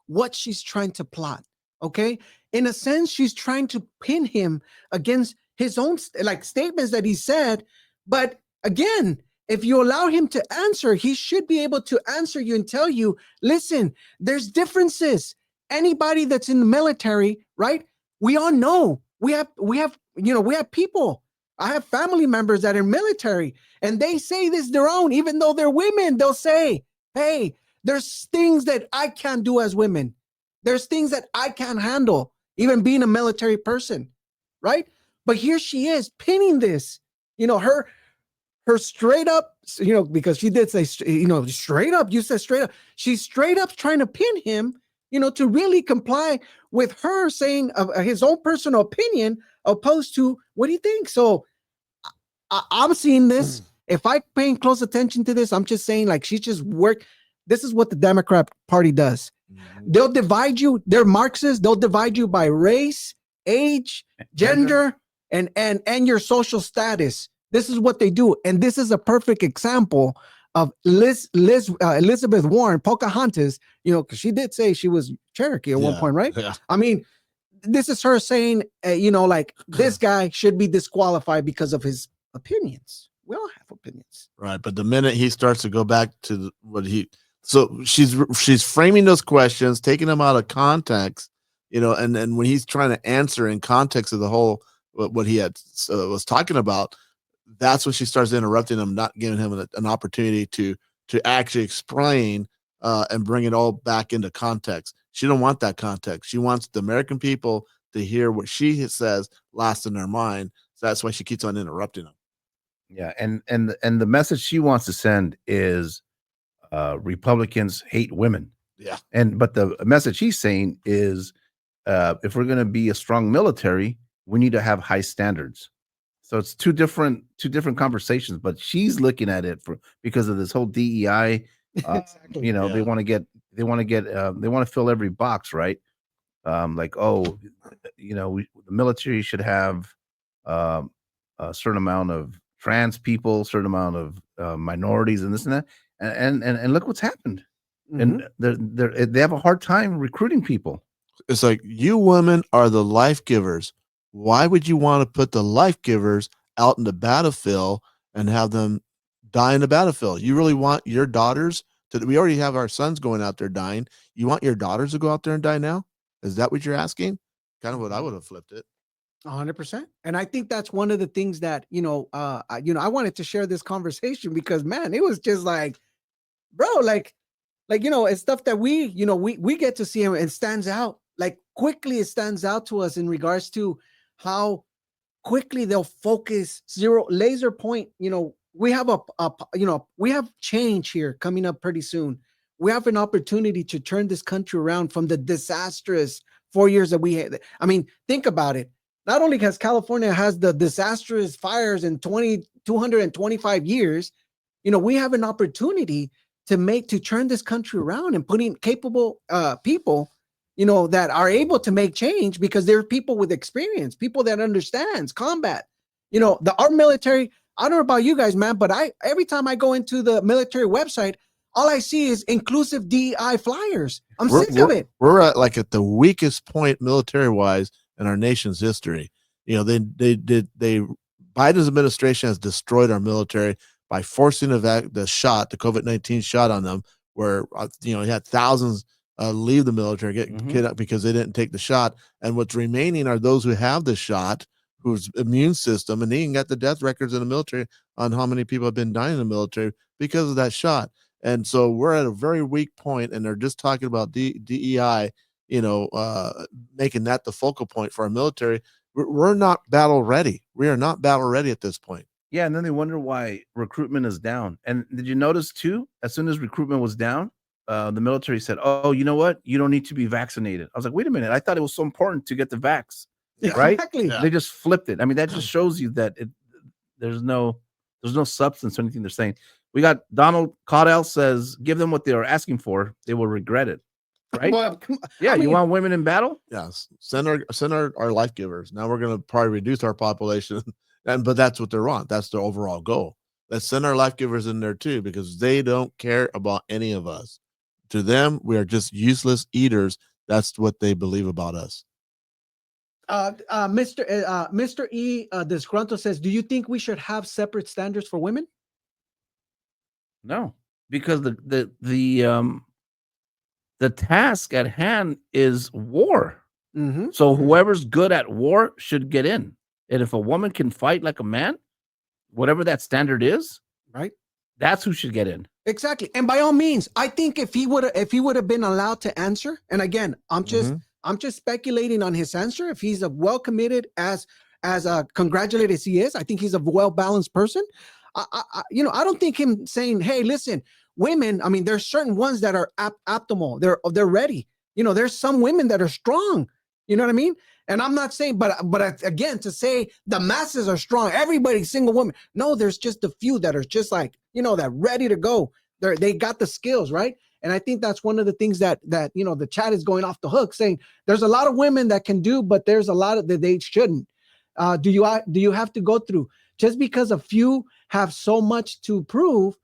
what she's trying to plot. Okay, in a sense, she's trying to pin him against his own statements that he said. But again, if you allow him to answer, he should be able to answer you and tell you, listen, there's differences. Anybody that's in the military, right? We all know we have people. I have family members that are military, and they say this their own, even though they're women. They'll say, hey, there's things that I can't do as women. There's things that I can't handle, even being a military person, right? But here she is pinning this, her straight up, because she did say, straight up, you said straight up. She's straight up trying to pin him, to really comply with her saying his own personal opinion, opposed to what do you think? So I'm seeing this. If I paying close attention to this, I'm just saying she's just work. This is what the Democrat Party does. They'll divide you. They're Marxists. They'll divide you by race, age, gender, and your social status. This is what they do. And this is a perfect example of Elizabeth Warren, Pocahontas, because she did say she was Cherokee at one point, right? Yeah. I mean, this is her saying, this guy should be disqualified because of his opinions. We all have opinions. Right. But the minute he starts to go back to so she's framing those questions, taking them out of context, and when he's trying to answer in context of the whole, what he was talking about, that's when she starts interrupting him, not giving him an opportunity to actually explain and bring it all back into context. She don't want that context. She wants the American people to hear what she says last in their mind. So that's why she keeps on interrupting them. Yeah, and the message she wants to send is Republicans hate women. Yeah. But the message he's saying is if we're going to be a strong military, we need to have high standards. So it's two different conversations, but she's looking at it because of this whole DEI. Exactly. You know, Yeah. they want to fill every box, right? Like, oh, you know, the military should have a certain amount of trans people, certain amount of minorities, and this and that, and look what's happened. Mhm. And they have a hard time recruiting people. It's like, you women are the life givers. Why would you want to put the life givers out in the battlefield and have them die in the battlefield? You really want your daughters to? We already have our sons going out there dying. You want your daughters to go out there and die now? Is that what you're asking? Kind of what I would have flipped it. 100%. And I think that's one of the things that, I wanted to share this conversation because, man, it was just like, bro, like, it's stuff that we get to see, and it stands out. Like, quickly it stands out to us in regards to how quickly they'll focus laser point. We have we have change here coming up pretty soon. We have an opportunity to turn this country around from the disastrous 4 years that we had. I mean, think about it. Not only has California has the disastrous fires in 225 years, we have an opportunity to turn this country around and putting capable people, that are able to make change, because they're people with experience, people that understands combat. Our military, I don't know about you guys, man, but every time I go into the military website, all I see is inclusive DEI flyers. I'm sick of it. We're at the weakest point military wise in our nation's history. Biden's administration has destroyed our military by forcing the COVID-19 shot on them, where he had thousands leave the military, get up because they didn't take the shot, and what's remaining are those who have the shot, whose immune system, and they even got the death records in the military on how many people have been dying in the military because of that shot. And so we're at a very weak point, and they're just talking about DEI, making that the focal point for our military. We're not battle ready. We are not battle ready at this point. Yeah, and then they wonder why recruitment is down. And did you notice too? As soon as recruitment was down, the military said, "Oh, you know what? You don't need to be vaccinated." I was like, "Wait a minute! I thought it was so important to get the vax." Right? Exactly. Yeah. They just flipped it. I mean, that just shows you that there's no substance to anything they're saying. We got Donald Caudell says, "Give them what they are asking for; they will regret it." Right? Well, Yeah, you want women in battle? Yes. Send our life givers. Now we're going to probably reduce our population, but that's what they want. That's their overall goal. Let's send our life givers in there too, because they don't care about any of us. To them, we are just useless eaters. That's what they believe about us. Mr. E. Disgruntled says, "Do you think we should have separate standards for women?" No, because the task at hand is war. Mm-hmm. So whoever's good at war should get in. And if a woman can fight like a man, whatever that standard is, Right. that's who should get in. Exactly. And by all means, I think if he would have been allowed to answer, and again, I'm just speculating on his answer. If he's a well committed as congratulated as he is, I think he's a well balanced person. I don't think him saying, "Hey, listen, women." I mean, there's certain ones that are optimal. They're ready. There's some women that are strong. You know what I mean? And I'm not saying, but again, to say the masses are strong, everybody's single woman. No, there's just a few that are just like, that ready to go. They got the skills, right? And I think that's one of the things that the chat is going off the hook, saying there's a lot of women that can do, but there's a lot of that they shouldn't. Do you have to go through just because a few have so much to prove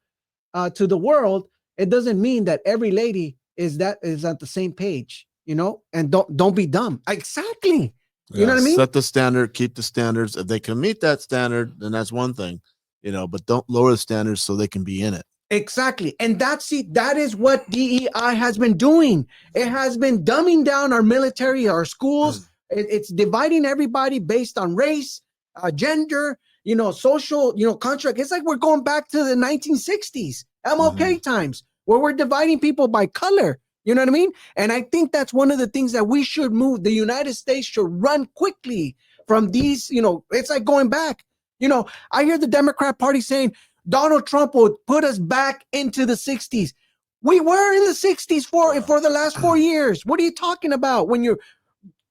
to the world? It doesn't mean that every lady is at the same page, and don't be dumb. Exactly. You know what I mean? Set the standard, keep the standards. If they can meet that standard, then that's one thing, but don't lower the standards so they can be in it. Exactly. And that is what DEI has been doing. It has been dumbing down our military, our schools. It's dividing everybody based on race, gender, social, contract. It's like we're going back to the 1960s, MLK times, where we're dividing people by color. You know what I mean? And I think that's one of the things that we should move. The United States should run quickly from these, it's like going back. I hear the Democrat Party saying Donald Trump will put us back into the 60s. We were in the 60s for the last 4 years. What are you talking about?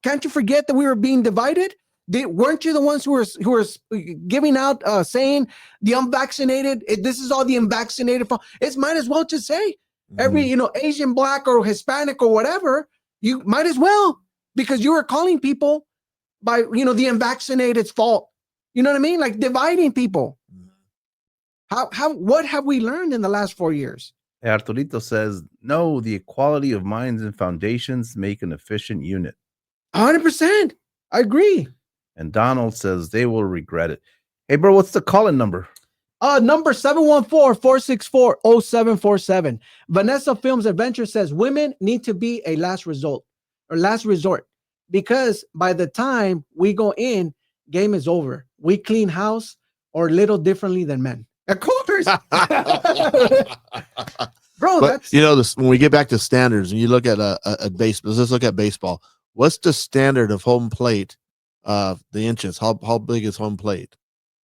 Can't you forget that we were being divided? Weren't you the ones who were giving out, saying the unvaccinated, this is all the unvaccinated fault? It's might as well just say every, Asian, Black, or Hispanic or whatever, you might as well, because you were calling people by, the unvaccinated's fault. You know what I mean? Like dividing people. What have we learned in the last 4 years? Arturito says, no, the equality of minds and foundations make an efficient unit. 100%. I agree. And Donald says they will regret it. Hey, bro, what's the call-in number? Number 714-464-0747. Vanessa Films Adventure says women need to be a last resort, because by the time we go in, game is over. We clean house or little differently than men. Of course. Bro, but when we get back to standards and you look at a baseball, let's look at baseball. What's the standard of home plate? The inches. How big is home plate?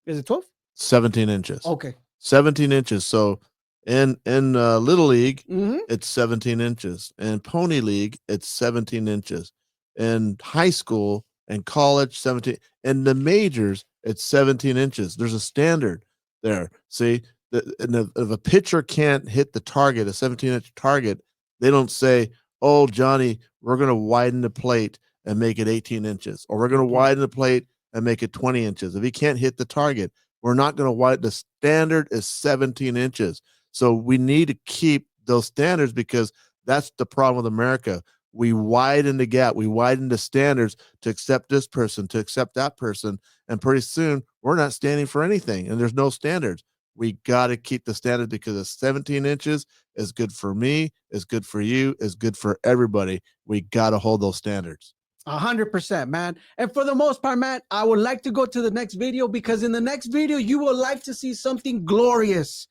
Is it 12? 17 inches. Okay. 17 inches. So in Little League, it's 17 inches. In Pony League, it's 17 inches. In high school and college, 17. In the majors, it's 17 inches. There's a standard there. See, if a pitcher can't hit the target, a 17-inch target, they don't say, oh, Johnny, we're going to widen the plate and make it 18 inches, or we're going to widen the plate and make it 20 inches. If he can't hit the target, we're not going to widen. The standard is 17 inches. So we need to keep those standards, because that's the problem with America. We widen the gap. We widen the standards to accept this person, to accept that person. And pretty soon we're not standing for anything, and there's no standards. We got to keep the standard, because the 17 inches is good for me, is good for you, is good for everybody. We got to hold those standards. 100%, man. And for the most part, man, I would like to go to the next video, because in the next video, you will like to see something glorious.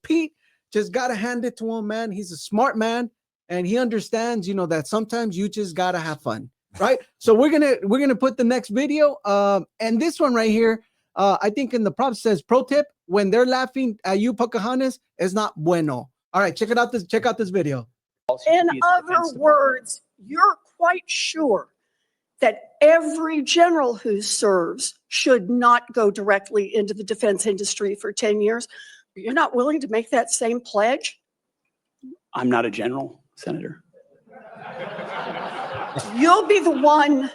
Pete, just got to hand it to him, man. He's a smart man, and he understands, that sometimes you just got to have fun, right? So we're going to put the next video. And this one right here, I think in the prop says, pro tip, when they're laughing at you, Pocahontas, is not bueno. All right, check out this video. In other words, you're quite sure that every general who serves should not go directly into the defense industry for 10 years. You're not willing to make that same pledge? I'm not a general, Senator. You'll be the one,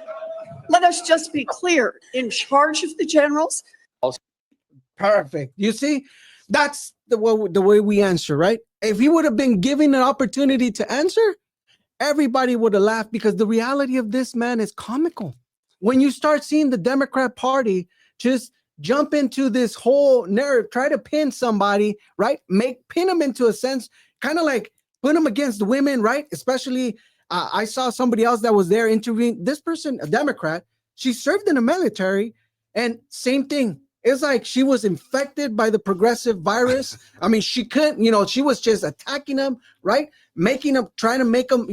let us just be clear, in charge of the generals. Perfect. You see, that's the way we answer, right? If he would have been given an opportunity to answer, everybody would have laughed, because the reality of this, man, is comical. When you start seeing the Democrat Party just jump into this whole narrative, try to pin somebody, right? Pin them into a sense, kind of like put them against women, right? Especially, I saw somebody else that was there interviewing this person, a Democrat. She served in the military, and same thing. It's like she was infected by the progressive virus. I mean, she couldn't, she was just attacking them, right? Trying to make them,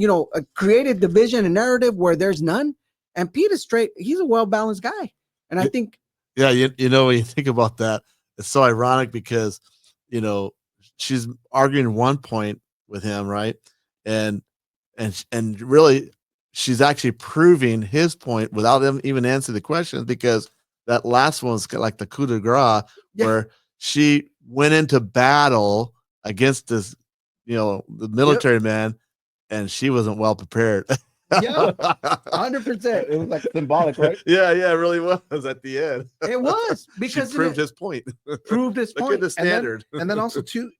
create a division and narrative where there's none. And Pete is straight. He's a well-balanced guy. And I think. Yeah. When you think about that, it's so ironic, because, she's arguing one point with him, right? And really, she's actually proving his point without him even answering the question, because that last one's like the coup de grace, where she went into battle against this, the military man, and she wasn't well prepared. Yeah, 100%. It was like symbolic, right? Yeah, it really was at the end. It was, because she proved his point. Proved his point. Look at the standard. And then also, too,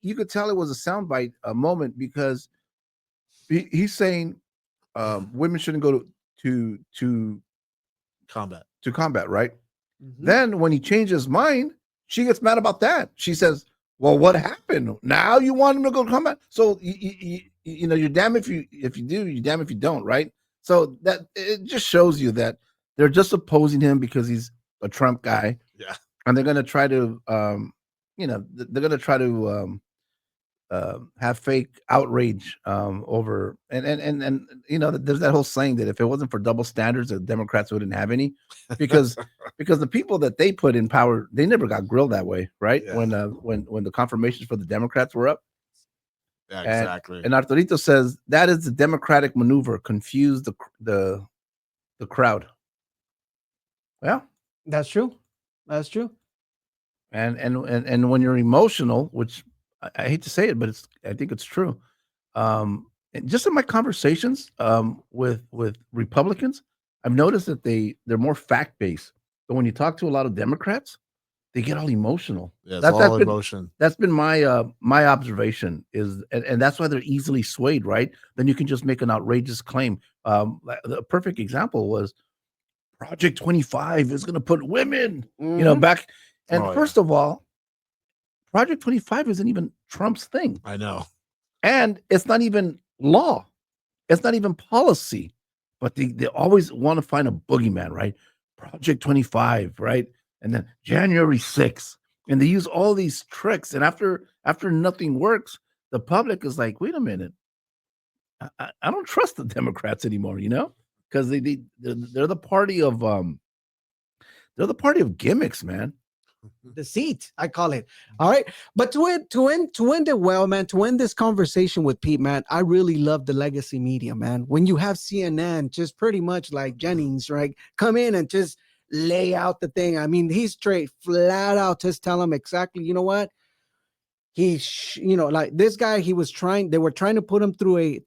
you could tell it was a soundbite, a moment, because he's saying women shouldn't go to combat. Right? Then when he changed his mind, she gets mad about that. She says, well, what happened? Now you want him to go to combat? So you're damn if you do, you're damn if you don't, right? So that it just shows you that they're just opposing him because he's a Trump guy. Yeah. and they're going to try to, they're going to try to have fake outrage over, and there's that whole saying that if it wasn't for double standards, the Democrats wouldn't have any, because the people that they put in power, they never got grilled that way, right? Yeah. When the confirmations for the Democrats were up. Yeah, exactly. And Arturito says that is the Democratic maneuver, confuse the crowd. Well, That's true. That's true. And when you're emotional, which I hate to say it, but I think it's true. And just in my conversations with Republicans, I've noticed that they're more fact based. But when you talk to a lot of Democrats, they get all emotional. Yeah, it's all emotion. That's been my my observation is, and that's why they're easily swayed, right? Then you can just make an outrageous claim. The perfect example was Project 25 is going to put women, back. And first of all, Project 25 isn't even Trump's thing. I know. And it's not even law. It's not even policy. But they always want to find a boogeyman, right? Project 25, right? And then January 6th. And they use all these tricks. And after nothing works, the public is like, wait a minute. I don't trust the Democrats anymore, because they're the party of gimmicks, man. Deceit, I call it. All right. But to end it well, man, to end this conversation with Pete, man, I really love the legacy media, man. When you have CNN just pretty much like Jennings, right, come in and just lay out the thing. I mean, he's straight flat out, just tell him exactly, you know what? Like this guy, they were trying to put him through a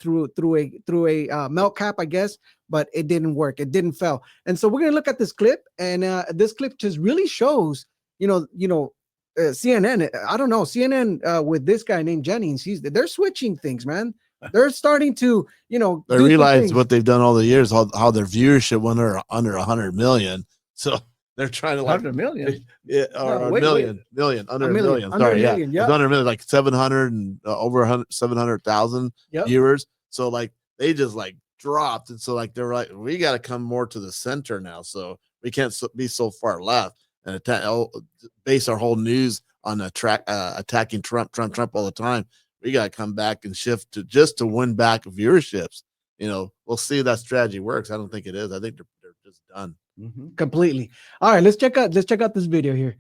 melt cap, I guess, but it didn't work. It didn't fail. And so we're going to look at this clip, and this clip just really shows, CNN, I don't know, CNN with this guy named Jennings, they're switching things, man. They're starting to, they realize what they've done all the years, how their viewership went under 100 million. So they're trying to 100 million. Yeah, or million, under a million. Under Sorry, a million, yeah. It's under a million, like 700 and over 700,000 viewers. So like they just like dropped, and so like they're like, we got to come more to the center now. So we can't be so far left and base our whole news on attacking Trump all the time. We got to come back and shift to win back viewerships. We'll see if that strategy works. I don't think it is. I think they're just done. Completely. All right, let's check out this video here.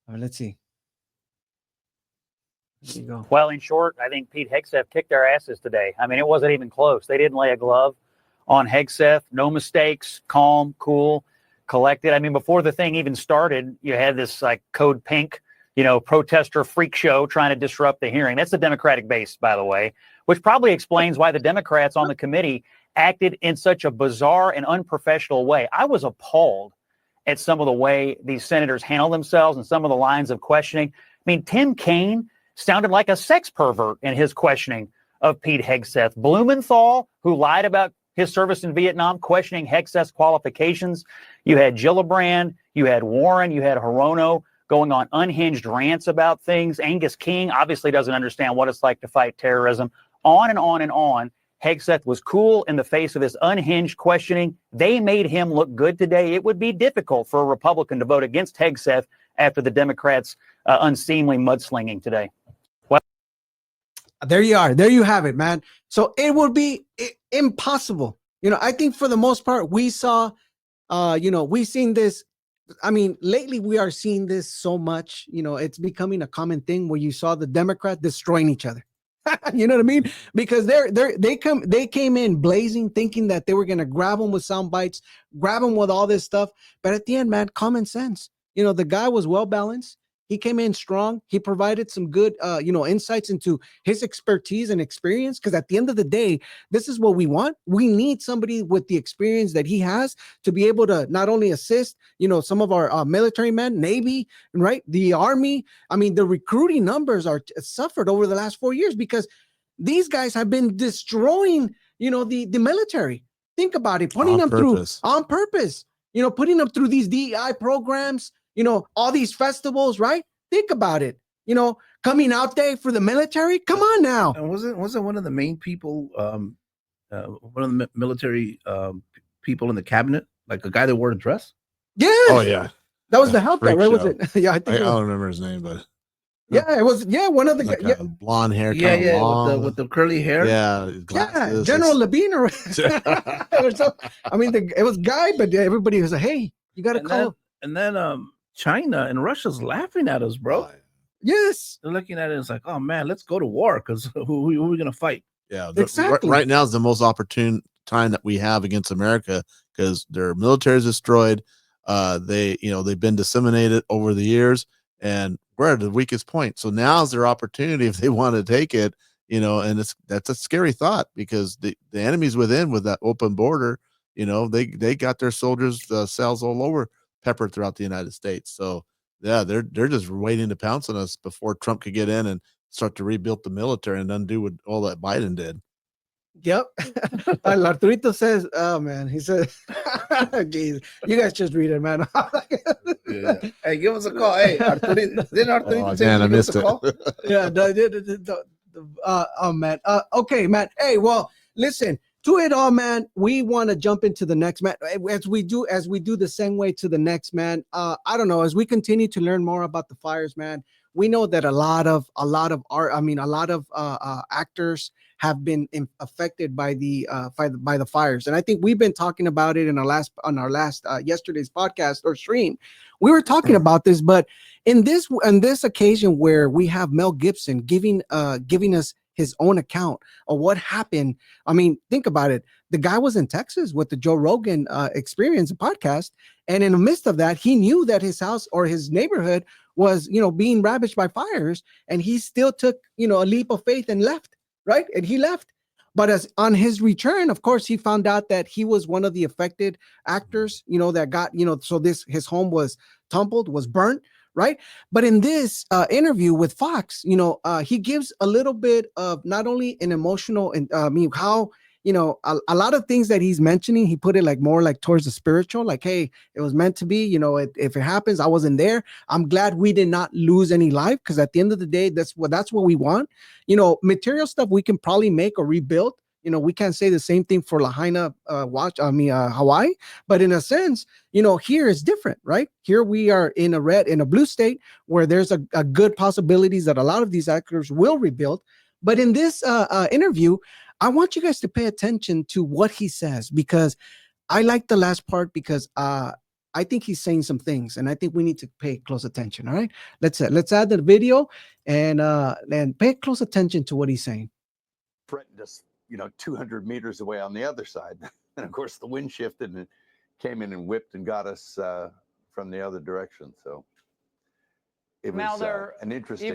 All right, let's see. There you go. Well, in short, I think Pete Hegseth kicked their asses today. I mean, it wasn't even close. They didn't lay a glove on Hegseth. No mistakes, calm, cool, collected. I mean, before the thing even started, you had this like Code Pink, protester freak show trying to disrupt the hearing. That's the Democratic base, by the way, which probably explains why the Democrats on the committee acted in such a bizarre and unprofessional way. I was appalled at some of the way these senators handle themselves and some of the lines of questioning. I mean, Tim Kaine sounded like a sex pervert in his questioning of Pete Hegseth. Blumenthal, who lied about his service in Vietnam, questioning Hegseth's qualifications. You had Gillibrand, you had Warren, you had Hirono going on unhinged rants about things. Angus King obviously doesn't understand what it's like to fight terrorism. On and on and on. Hegseth was cool in the face of this unhinged questioning. They made him look good today. It would be difficult for a Republican to vote against Hegseth after the Democrats' unseemly mudslinging today. Well, there you are. There you have it, man. So it would be impossible. I think for the most part, we saw, we've seen this. I mean, lately we are seeing this so much, it's becoming a common thing where you saw the Democrats destroying each other. You know what I mean? Because they came in blazing, thinking that they were going to grab them with sound bites, grab them with all this stuff. But at the end, man, common sense. The guy was well balanced. He came in strong. He provided some good, insights into his expertise and experience. Because at the end of the day, this is what we want. We need somebody with the experience that he has to be able to not only assist, some of our military men, Navy, right, the Army. I mean, the recruiting numbers are suffered over the last 4 years because these guys have been destroying, the military. Think about it, putting them through on purpose. Putting them through these DEI programs. All these festivals, right? Think about it. Coming out day for the military. Come on now. And wasn't one of the main people, one of the military people in the cabinet, like a guy that wore a dress? Yeah. Oh yeah. That was the help guy, Freak right? Was show. it? Yeah, I I think it was. don't remember his name, but Yeah, it was. Yeah, one of the. like Yeah, blonde hair, Yeah, kind of yeah, long. with the curly hair. Yeah, yeah, glasses. General Levine or, It's- or so, I mean, it was guy, but everybody was like, "Hey, you got to And call." then China and Russia's laughing at us, bro. Oh, Yes, They're looking at it. It's like, oh man, let's go to war because who are we gonna fight? yeah, exactly. right now is the most opportune time that we have against America because their military is destroyed. They've been disseminated over the years, and we're at the weakest point. So now's their opportunity if they want to take it. And that's a scary thought because the enemy's within with that open border. They got their soldiers cells all over peppered throughout the United States. So yeah, they're just waiting to pounce on us before Trump could get in and start to rebuild the military and undo what all that Biden did. Yep. Arturito says, "Oh man," he said, "Geez, you guys just read it, man." Yeah. Hey, give us a call. Hey, Arturito, didn't Arturito Oh say man, I you give us missed a it. call? Yeah. Oh man. Okay, man. Hey, well, listen. To it all, man. We want to jump into the next, man. As we do the same way to the next, man. I don't know. As we continue to learn more about the fires, man, we know that a lot of art. I mean, a lot of actors have been affected by the fires, and I think we've been talking about it in our last yesterday's podcast or stream. We were talking about this, but in this occasion where we have Mel Gibson giving us his own account of what happened. I mean, think about it. The guy was in Texas with the Joe Rogan Experience podcast, and in the midst of that, he knew that his house or his neighborhood was, being ravaged by fires, and he still took, a leap of faith and left, right? And he left. But as on his return, of course, he found out that he was one of the affected actors, that got, so his home was was burnt, right? But in this interview with Fox, he gives a little bit of not only an emotional and how a lot of things that he's mentioning, he put it like more like towards the spiritual, like, hey, it was meant to be. If it happens, I wasn't there. I'm glad we did not lose any life because at the end of the day, that's what we want. Material stuff we can probably make or rebuild. We can't say the same thing for Lahaina, Hawaii, but in a sense, here is different, right? Here we are in a blue state where there's a good possibilities that a lot of these actors will rebuild. But in this interview, I want you guys to pay attention to what he says because I like the last part because I think he's saying some things, and I think we need to pay close attention. All right, let's add the video and pay close attention to what he's saying. Threatened us, 200 meters away on the other side. And of course, the wind shifted and it came in and whipped and got us from the other direction. So it was an interesting.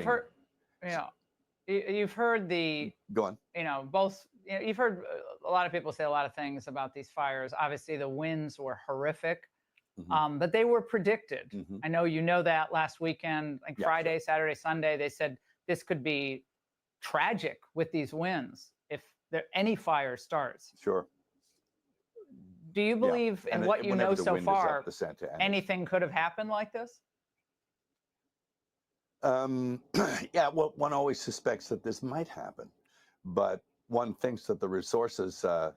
You've heard the. Go on. You've heard a lot of people say a lot of things about these fires. Obviously, the winds were horrific, but they were predicted. I know that last weekend, like Friday, Saturday, Sunday, they said this could be tragic with these winds if any fire starts. Sure. Do you believe in what you know so far, anything could have happened like this? Yeah, well, one always suspects that this might happen, but one thinks that the resources, and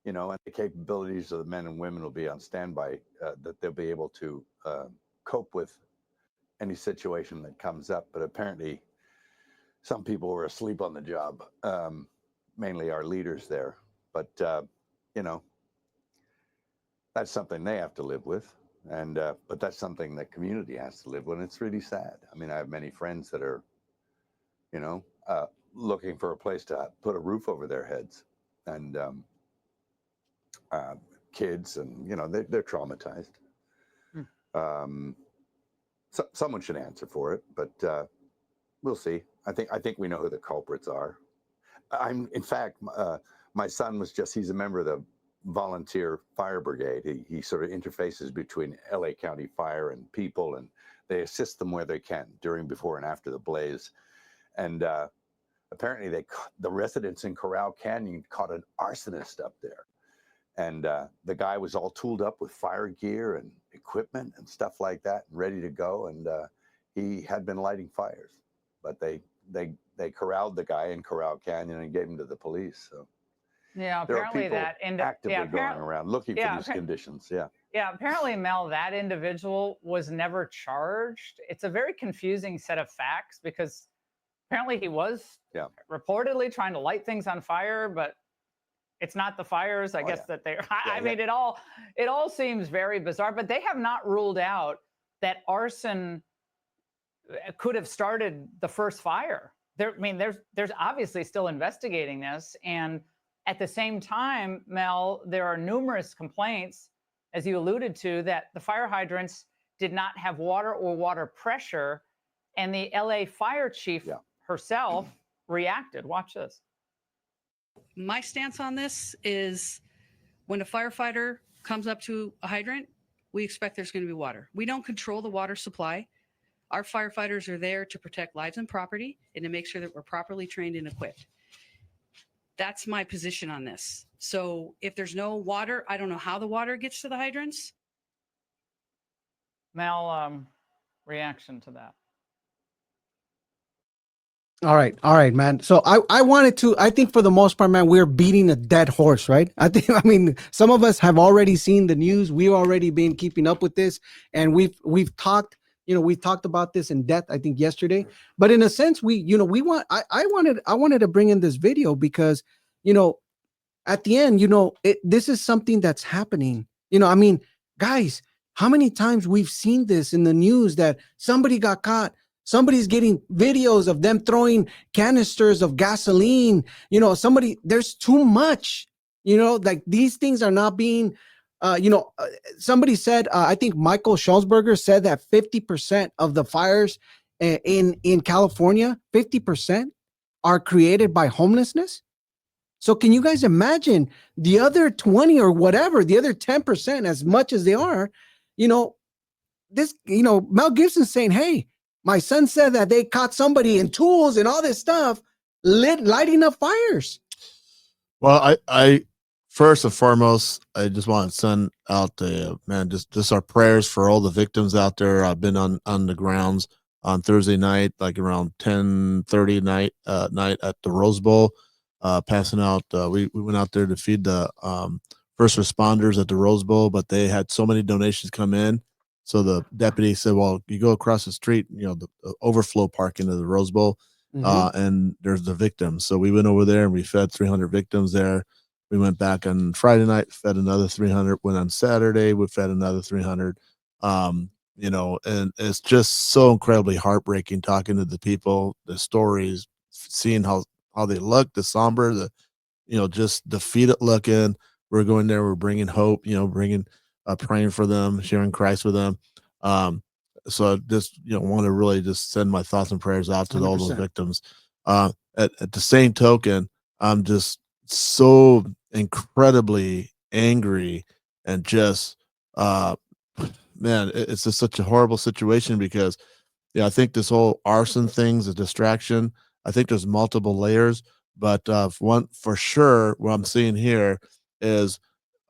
the capabilities of the men and women will be on standby, that they'll be able to cope with any situation that comes up. But apparently, some people were asleep on the job, mainly our leaders there. But, that's something they have to live with. And but that's something that community has to live with. And it's really sad. I mean, I have many friends that are, looking for a place to put a roof over their heads, and kids, and they're traumatized. So someone should answer for it, but we'll see. I think we know who the culprits are. In fact, my son he's a member of the volunteer fire brigade. He sort of interfaces between LA County Fire and people, and they assist them where they can during, before, and after the blaze. And apparently the residents in Corral Canyon caught an arsonist up there. And the guy was all tooled up with fire gear and equipment and stuff like that, and ready to go. And he had been lighting fires, but they corralled the guy in Corral Canyon and gave him to the police. So Yeah, There are apparently people that actively yeah, going around looking for yeah, these conditions. Yeah. yeah, apparently Mel, that individual was never charged. It's a very confusing set of facts because apparently he was reportedly trying to light things on fire, but it's not the fires, I guess, that they I mean, it all seems very bizarre, but they have not ruled out that arson could have started the first fire. I mean, there's obviously still investigating this, and at the same time, Mel, there are numerous complaints, as you alluded to, that the fire hydrants did not have water or water pressure, and the LA fire chief herself reacted. Watch this. My stance on this is when a firefighter comes up to a hydrant, we expect there's going to be water. We don't control the water supply. Our firefighters are there to protect lives and property and to make sure that we're properly trained and equipped. That's my position on this. So if there's no water, I don't know how the water gets to the hydrants. Mel, reaction to that. All right, man. So I think for the most part, man, we're beating a dead horse, right? I mean, some of us have already seen the news. We've already been keeping up with this, and we've talked about this in depth, I think, yesterday. But in a sense, I wanted to bring in this video because, at the end, this is something that's happening. I mean, guys, how many times we've seen this in the news that somebody got caught. Somebody's getting videos of them throwing canisters of gasoline. There's too much, like these things are not being, somebody said, I think Michael Schulzberger said that 50% of the fires in California, 50% are created by homelessness. So can you guys imagine the other 20 or whatever, the other 10%, as much as they are, Mel Gibson saying, hey, my son said that they caught somebody in tools and all this stuff, lighting up fires. Well, I first and foremost, I just want to send out just our prayers for all the victims out there. I've been on the grounds on Thursday night, like around 10:30 night at the Rose Bowl, passing out. We went out there to feed the first responders at the Rose Bowl, but they had so many donations come in. So the deputy said, well, you go across the street, the overflow parking of the Rose Bowl, and there's the victims. So we went over there and we fed 300 victims there. We went back on Friday night, fed another 300. Went on Saturday, we fed another 300. And it's just so incredibly heartbreaking talking to the people, the stories, seeing how they look, the somber, just defeated looking. We're going there, we're bringing hope, praying for them, sharing Christ with them. So I just want to really just send my thoughts and prayers out to 100%. All those victims. At the same token, I'm just so incredibly angry and just man, it's just such a horrible situation because I think this whole arson thing's a distraction. I think there's multiple layers, but one for sure, what I'm seeing here is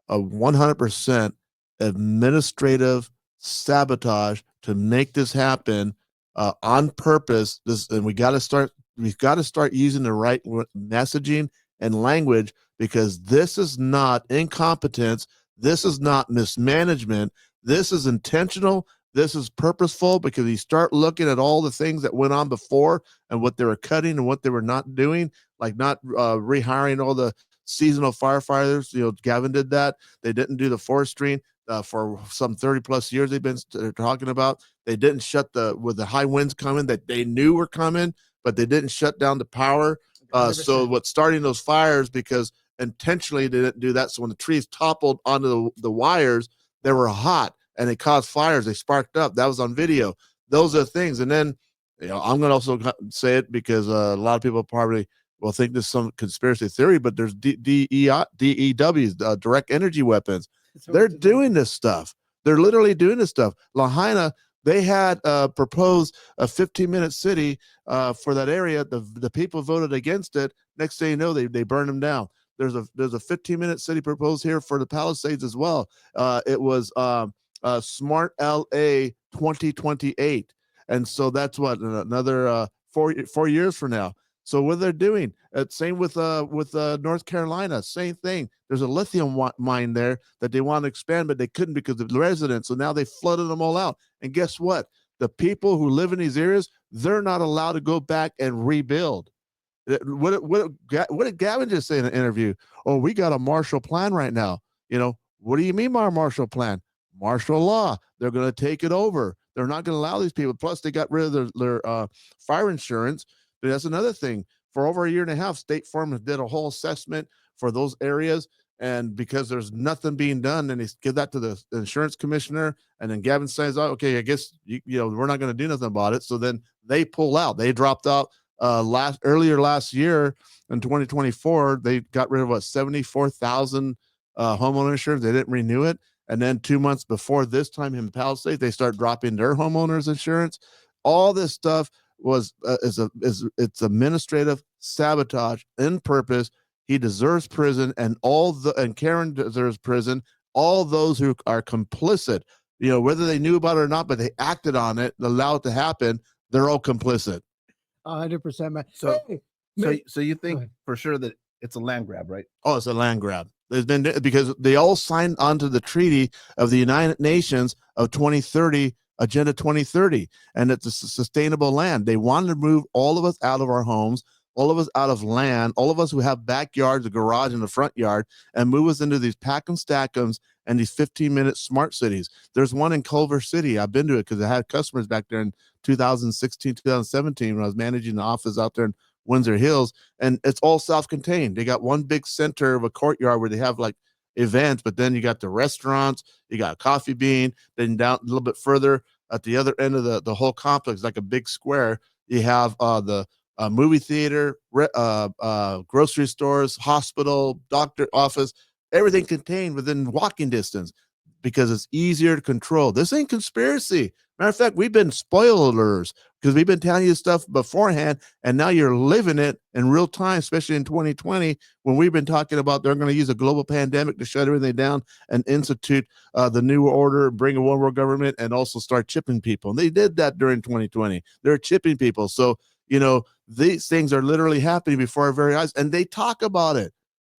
a 100% administrative sabotage to make this happen on purpose. And we've got to start using the right messaging and language, because this is not incompetence. This is not mismanagement. This is intentional. This is purposeful, because you start looking at all the things that went on before and what they were cutting and what they were not doing, like not rehiring all the seasonal firefighters. Gavin did that. They didn't do the forestry for some 30 plus years. They've been talking about. They didn't shut with the high winds coming that they knew were coming, but they didn't shut down the power. So what's starting those fires, because intentionally they didn't do that. So when the trees toppled onto the wires, they were hot and it caused fires. They sparked up. That was on video. Those are things. And then, I'm going to also say it because a lot of people probably will think this is some conspiracy theory, but there's DEWs, direct energy weapons. They're doing this stuff. They're literally doing this stuff. Lahaina, they had proposed a 15-minute city for that area. The people voted against it. Next thing you know, they burned them down. There's a 15-minute city proposed here for the Palisades as well. It was Smart LA 2028. And so that's what, another 4 years from now. So what they're doing, same with North Carolina, same thing. There's a lithium mine there that they want to expand, but they couldn't because of the residents. So now they flooded them all out. And guess what? The people who live in these areas, they're not allowed to go back and rebuild. What did Gavin just say in an interview? Oh, we got a Marshall Plan right now. What do you mean by a Marshall Plan? Martial law. They're going to take it over. They're not going to allow these people. Plus, they got rid of their fire insurance. But that's another thing. For over a year and a half, State Farm did a whole assessment for those areas. And because there's nothing being done, then they give that to the insurance commissioner. And then Gavin says, oh, okay, I guess, we're not going to do nothing about it. So then they pull out. They dropped out earlier last year in 2024. They got rid of 74,000 homeowner insurance. They didn't renew it. And then 2 months before this time in Palisades, they start dropping their homeowners insurance. All this stuff it's administrative sabotage in purpose. He deserves prison, and Karen deserves prison. All those who are complicit, whether they knew about it or not, but they acted on it, allowed it to happen, they're all complicit. 100%, man. So you think for sure that it's a land grab, right? Oh, it's a land grab. There's been, because they all signed onto the Treaty of the United Nations of 2030, Agenda 2030, and it's a sustainable land. They wanted to move all of us out of our homes, all of us out of land, all of us who have backyards, a garage, and a front yard, and move us into these pack and stackums and these 15-minute smart cities. There's one in Culver City. I've been to it because I had customers back there in 2016, 2017 when I was managing the office out there in Windsor Hills, and it's all self-contained. They got one big center of a courtyard where they have like events, but then you got the restaurants, you got a Coffee Bean, then down a little bit further at the other end of the whole complex, like a big square, you have the movie theater, grocery stores, hospital, doctor office, everything contained within walking distance because it's easier to control. This ain't conspiracy. Matter of fact, we've been spoilers because we've been telling you stuff beforehand, and now you're living it in real time, especially in 2020, when we've been talking about they're going to use a global pandemic to shut everything down and institute the new order, bring a one world government, and also start chipping people. And they did that during 2020. They're chipping people. So, these things are literally happening before our very eyes, and they talk about it.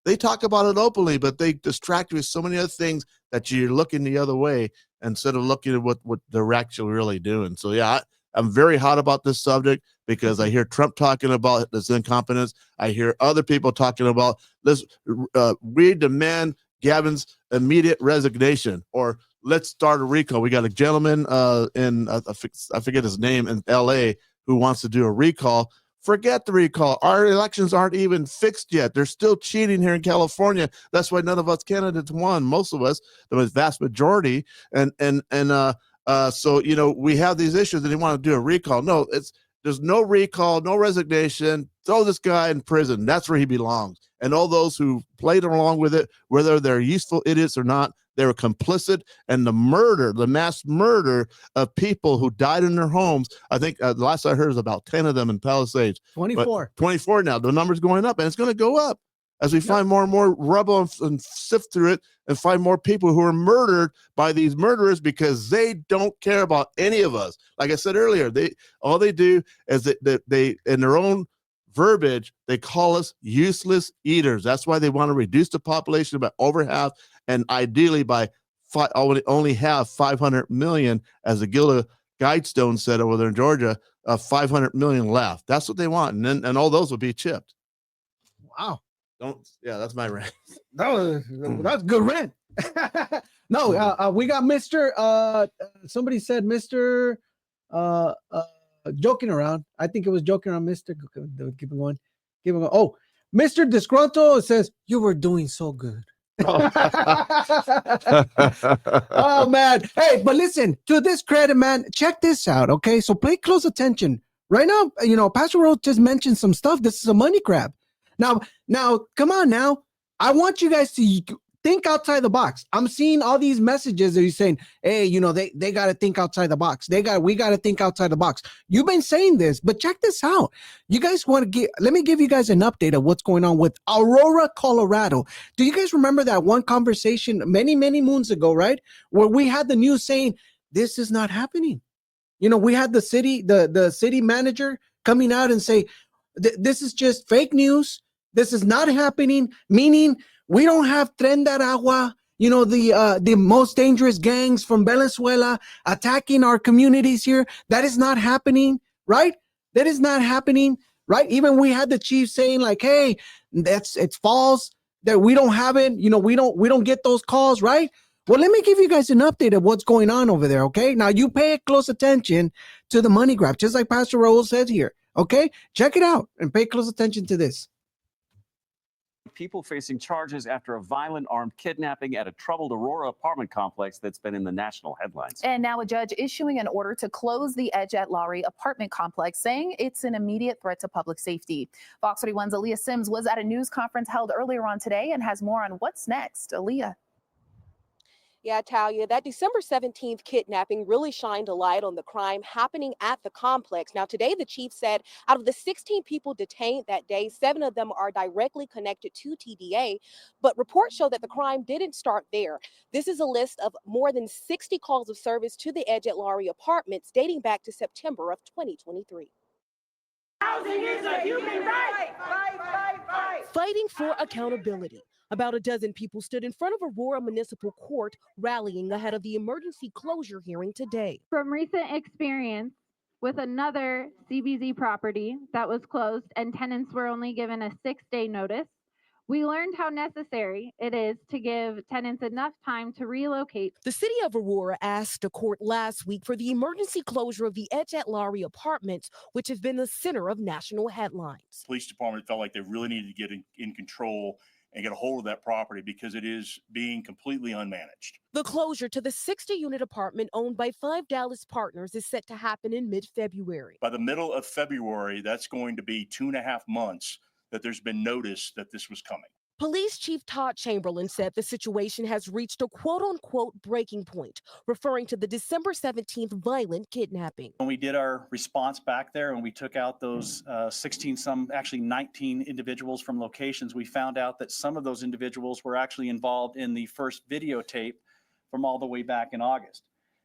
They talk about it openly, but they distract you with so many other things that you're looking the other way instead of looking at what they're actually really doing. So, yeah, I'm very hot about this subject because I hear Trump talking about this incompetence. I hear other people talking about this. We demand Gavin's immediate resignation, or let's start a recall. We got a gentleman I forget his name, in LA who wants to do a recall. Forget the recall. Our elections aren't even fixed yet. They're still cheating here in California. That's why none of us candidates won. Most of us, the vast majority. So, we have these issues and they want to do a recall. No, there's no recall, no resignation. Throw this guy in prison. That's where he belongs. And all those who played along with it, whether they're useful idiots or not, they were complicit. And the mass murder of people who died in their homes, I think the last I heard was about 10 of them in Palisades. 24. 24 now. The number's going up, and it's going to go up as we find more and more rubble and sift through it and find more people who are murdered by these murderers because they don't care about any of us. Like I said earlier, all they do is that they in their own verbiage, they call us useless eaters. That's why they want to reduce the population by over half, and ideally by only have 500 million, as the Gilda Guidestone said over there in Georgia, 500 million left. That's what they want, and all those will be chipped. Wow. That's my rant. That's good rant. No, we got Mr. Somebody said Mr. Joking around. I think it was joking around, Mr. Keep it going. Oh, Mr. Disgruntled says you were doing so good. Oh man. Hey, but listen, to this credit, man, check this out. Okay, so pay close attention. Right now, Pastor Rose just mentioned some stuff. This is a money grab. Now, come on now. I want you guys to think outside the box. I'm seeing all these messages that you're saying, hey, they got to think outside the box. We got to think outside the box. You've been saying this, but check this out. You guys let me give you guys an update of what's going on with Aurora, Colorado. Do you guys remember that one conversation many, many moons ago, right? Where we had the news saying, this is not happening. We had the city manager coming out and say, This is just fake news. This is not happening, meaning we don't have Tren de Aragua, the most dangerous gangs from Venezuela attacking our communities here. That is not happening, right? That is not happening, right? Even we had the chief saying like, hey, it's false, that we don't have it. We don't get those calls, right? Well, let me give you guys an update of what's going on over there, okay? Now, you pay close attention to the money grab, just like Pastor Raul says here, okay? Check it out and pay close attention to this. People facing charges after a violent armed kidnapping at a troubled Aurora apartment complex that's been in the national headlines. And now a judge issuing an order to close the Edge at Lowry apartment complex, saying it's an immediate threat to public safety. Fox 31's Aaliyah Sims was at a news conference held earlier on today and has more on what's next. Aaliyah. Yeah, Talia, that December 17th kidnapping really shined a light on the crime happening at the complex. Now, today, the chief said out of the 16 people detained that day, 7 of them are directly connected to TDA, but reports show that the crime didn't start there. This is a list of more than 60 calls of service to the Edge at Lowry apartments dating back to September of 2023. Housing is a human right. Fighting for accountability. About a dozen people stood in front of Aurora Municipal Court, rallying ahead of the emergency closure hearing today. From recent experience with another CBZ property that was closed and tenants were only given a 6-day notice, we learned how necessary it is to give tenants enough time to relocate. The city of Aurora asked a court last week for the emergency closure of the Edge at Lowry apartments, which have been the center of national headlines. Police department felt like they really needed to get in control and get a hold of that property because it is being completely unmanaged. The closure to the 60-unit apartment owned by 5 Dallas partners is set to happen in mid-February. By the middle of February, that's going to be 2.5 months that there's been notice that this was coming. Police Chief Todd Chamberlain said the situation has reached a quote-unquote breaking point, referring to the December 17th violent kidnapping. When we did our response back there and we took out those 19 individuals from locations, we found out that some of those individuals were actually involved in the first videotape from all the way back in August.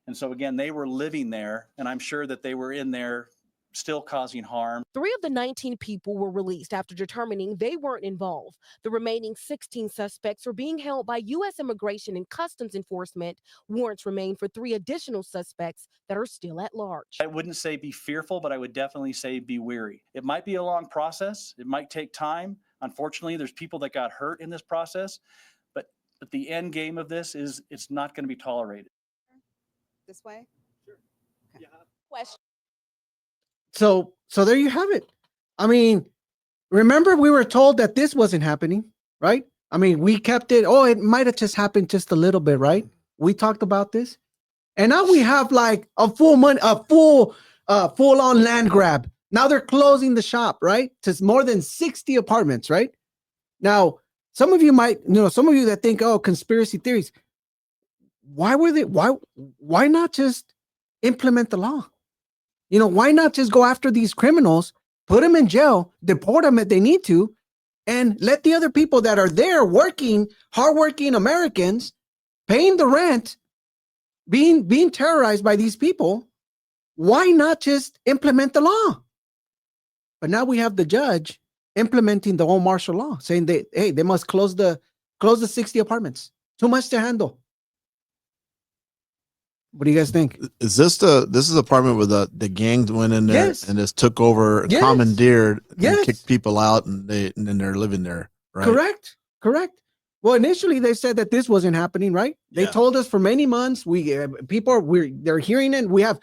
And so again, they were living there, and I'm sure that they were in there still causing harm. 3 of the 19 people were released after determining they weren't involved. The remaining 16 suspects are being held by U.S. Immigration and Customs Enforcement. Warrants remain for 3 additional suspects that are still at large. I wouldn't say be fearful, but I would definitely say be wary. It might be a long process. It might take time. Unfortunately, there's people that got hurt in this process, but the end game of this is it's not going to be tolerated. This way? Sure. Okay. Yeah. Question. So there you have it. I mean, remember we were told that this wasn't happening, right? I mean, we kept it. Oh, it might have just happened just a little bit, right? We talked about this, and now we have like a full on land grab. Now they're closing the shop, right? To more than 60 apartments, right? Now, some of you might, some of you that think, oh, conspiracy theories. Why not just implement the law? Why not just go after these criminals, put them in jail, deport them if they need to, and let the other people that are there working, hardworking Americans, paying the rent, being terrorized by these people? Why not just implement the law? But now we have the judge implementing the whole martial law, saying they must close the 60 apartments. Too much to handle. What do you guys think? Is this is apartment where the gangs went in there and just took over, commandeered, and kicked people out, and they're living there, right? Correct. Well, initially they said that this wasn't happening, right? They told us for many months. They're hearing it. We have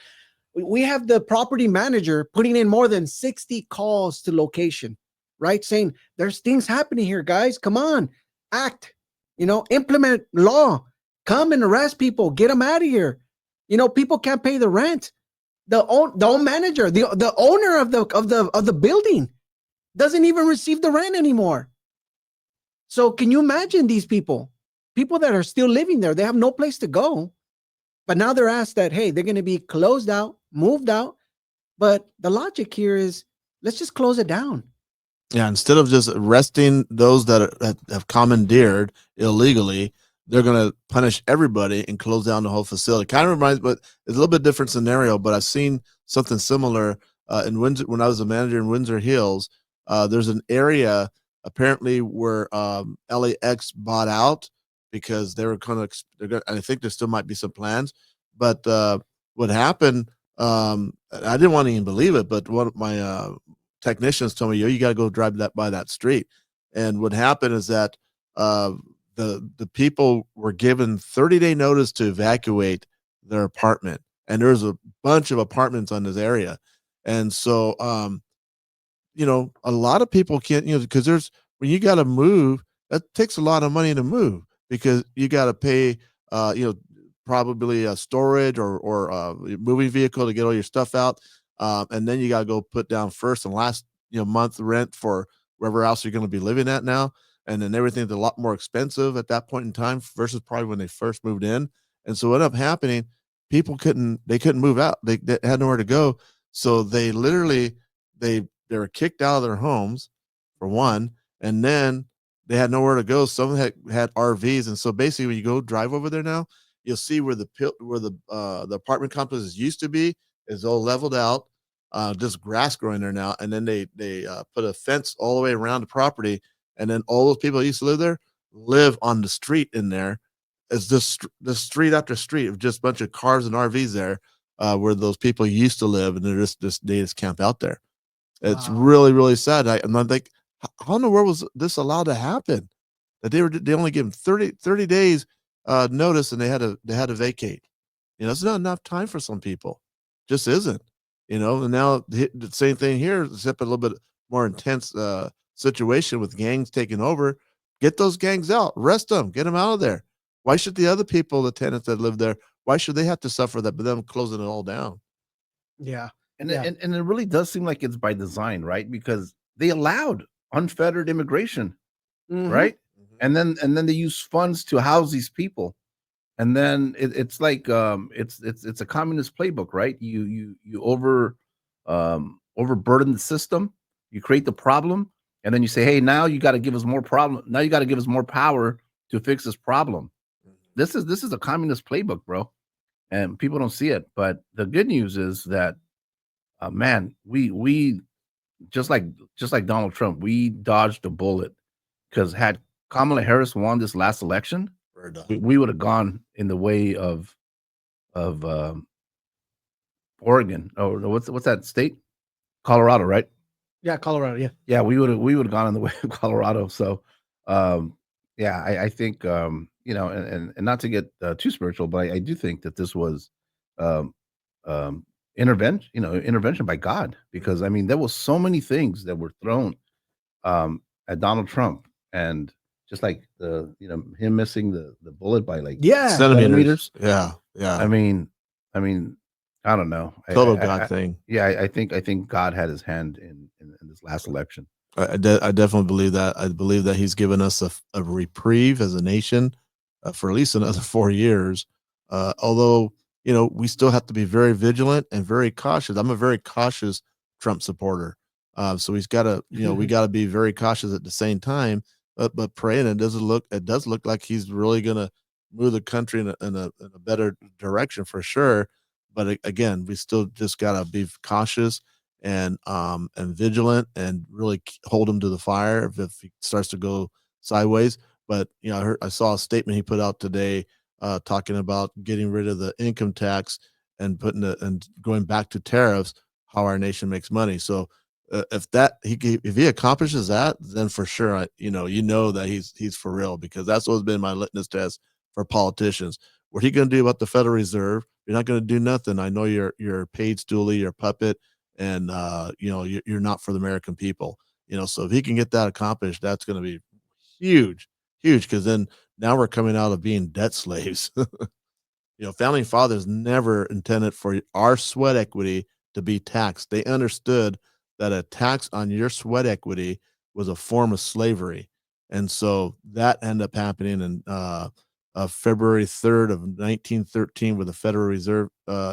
the property manager putting in more than 60 calls to location, right? Saying there's things happening here, guys. Come on, act. Implement law. Come and arrest people. Get them out of here. People can't pay the rent. The manager, the owner of the building doesn't even receive the rent anymore. So can you imagine these people that are still living there? They have no place to go, but now they're asked that, hey, they're going to be closed out, moved out. But the logic here is, let's just close it down. Yeah, instead of just arresting those that have commandeered illegally, they're going to punish everybody and close down the whole facility. Kind of reminds, but it's a little bit different scenario. But I've seen something similar in Windsor when I was a manager in Windsor Hills. There's an area apparently where LAX bought out because they were I think there still might be some plans, but what happened, I didn't want to even believe it, but one of my technicians told me, you got to go drive by that street. And what happened is that the people were given 30-day notice to evacuate their apartment, and there's a bunch of apartments on this area. And so a lot of people can't, because when you got to move, that takes a lot of money to move, because you got to pay probably a storage or a moving vehicle to get all your stuff out, and then you got to go put down first and last month rent for wherever else you're going to be living at now. And then everything's a lot more expensive at that point in time versus probably when they first moved in. And so what ended up happening, people couldn't move out. They had nowhere to go. So they literally, they were kicked out of their homes, for one, and then they had nowhere to go. Some had RVs. And so basically when you go drive over there now, you'll see where the apartment complexes used to be is all leveled out, just grass growing there now. And then they put a fence all the way around the property. And then all those people that used to live there live on the street in there. It's just the street after street of just a bunch of cars and RVs there, where those people used to live, and they just camp out there. It's really, really sad. I'm like, how in the world was this allowed to happen? That they only give them 30 days notice, and they had to vacate. It's not enough time for some people. Just isn't. And now the same thing here, except a little bit more intense situation with gangs taking over. Get those gangs out, arrest them, get them out of there. Why should the other people, the tenants that live there, why should they have to suffer that, but them closing it all down? Yeah. And it really does seem like it's by design, right? Because they allowed unfettered immigration, right? And then they use funds to house these people. And then it's like it's a communist playbook, right? You overburden the system, you create the problem, and then you say, hey, now you got to give us more problem. Now you got to give us more power to fix this problem. This is a communist playbook, bro. And people don't see it. But the good news is that man, we just like Donald Trump, we dodged a bullet, because had Kamala Harris won this last election, we would have gone in the way of Oregon. Oh, what's that state? Colorado, right? Yeah, Colorado. Yeah. Yeah, we would have gone in the way of Colorado. So, yeah, I think and not to get too spiritual, but I do think that this was intervention by God, because I mean there was so many things that were thrown at Donald Trump, and just like him missing the bullet by like centimeters. Yeah. I mean, I don't know. Total God thing. Yeah, I think God had his hand in this last election. I definitely believe that. I believe that he's given us a reprieve as a nation for at least another 4 years. Although, we still have to be very vigilant and very cautious. I'm a very cautious Trump supporter. So he's got to, we got to be very cautious at the same time, but praying. It does look like he's really going to move the country in a better direction for sure. But again, we still just got to be cautious and vigilant, and really hold him to the fire if he starts to go sideways. But I saw a statement he put out today, talking about getting rid of the income tax and and going back to tariffs, how our nation makes money. So if he accomplishes that, then for sure, that he's for real, because that's what's been my litmus test for politicians. What are you going to do about the Federal Reserve? You're not going to do nothing. I know you're a paid stoolie, you're a puppet, and you're not for the American people. So if he can get that accomplished, that's going to be huge, because then now we're coming out of being debt slaves. Founding fathers never intended for our sweat equity to be taxed. They understood that a tax on your sweat equity was a form of slavery. And so that ended up happening in February 3rd of 1913 with the Federal Reserve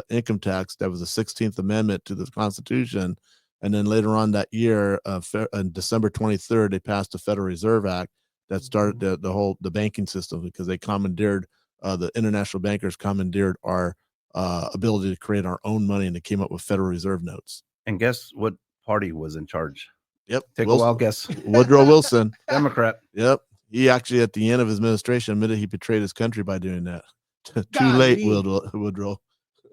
income tax. That was the 16th Amendment to the Constitution. And then later on that year, on December 23rd, they passed the Federal Reserve Act that started the banking system, because they commandeered, the international bankers commandeered our ability to create our own money, and they came up with Federal Reserve notes. And guess what party was in charge? Yep. Take a wild guess. Woodrow Wilson. Democrat. Yep. He actually, at the end of his administration, admitted he betrayed his country by doing that. Too late, Woodrow.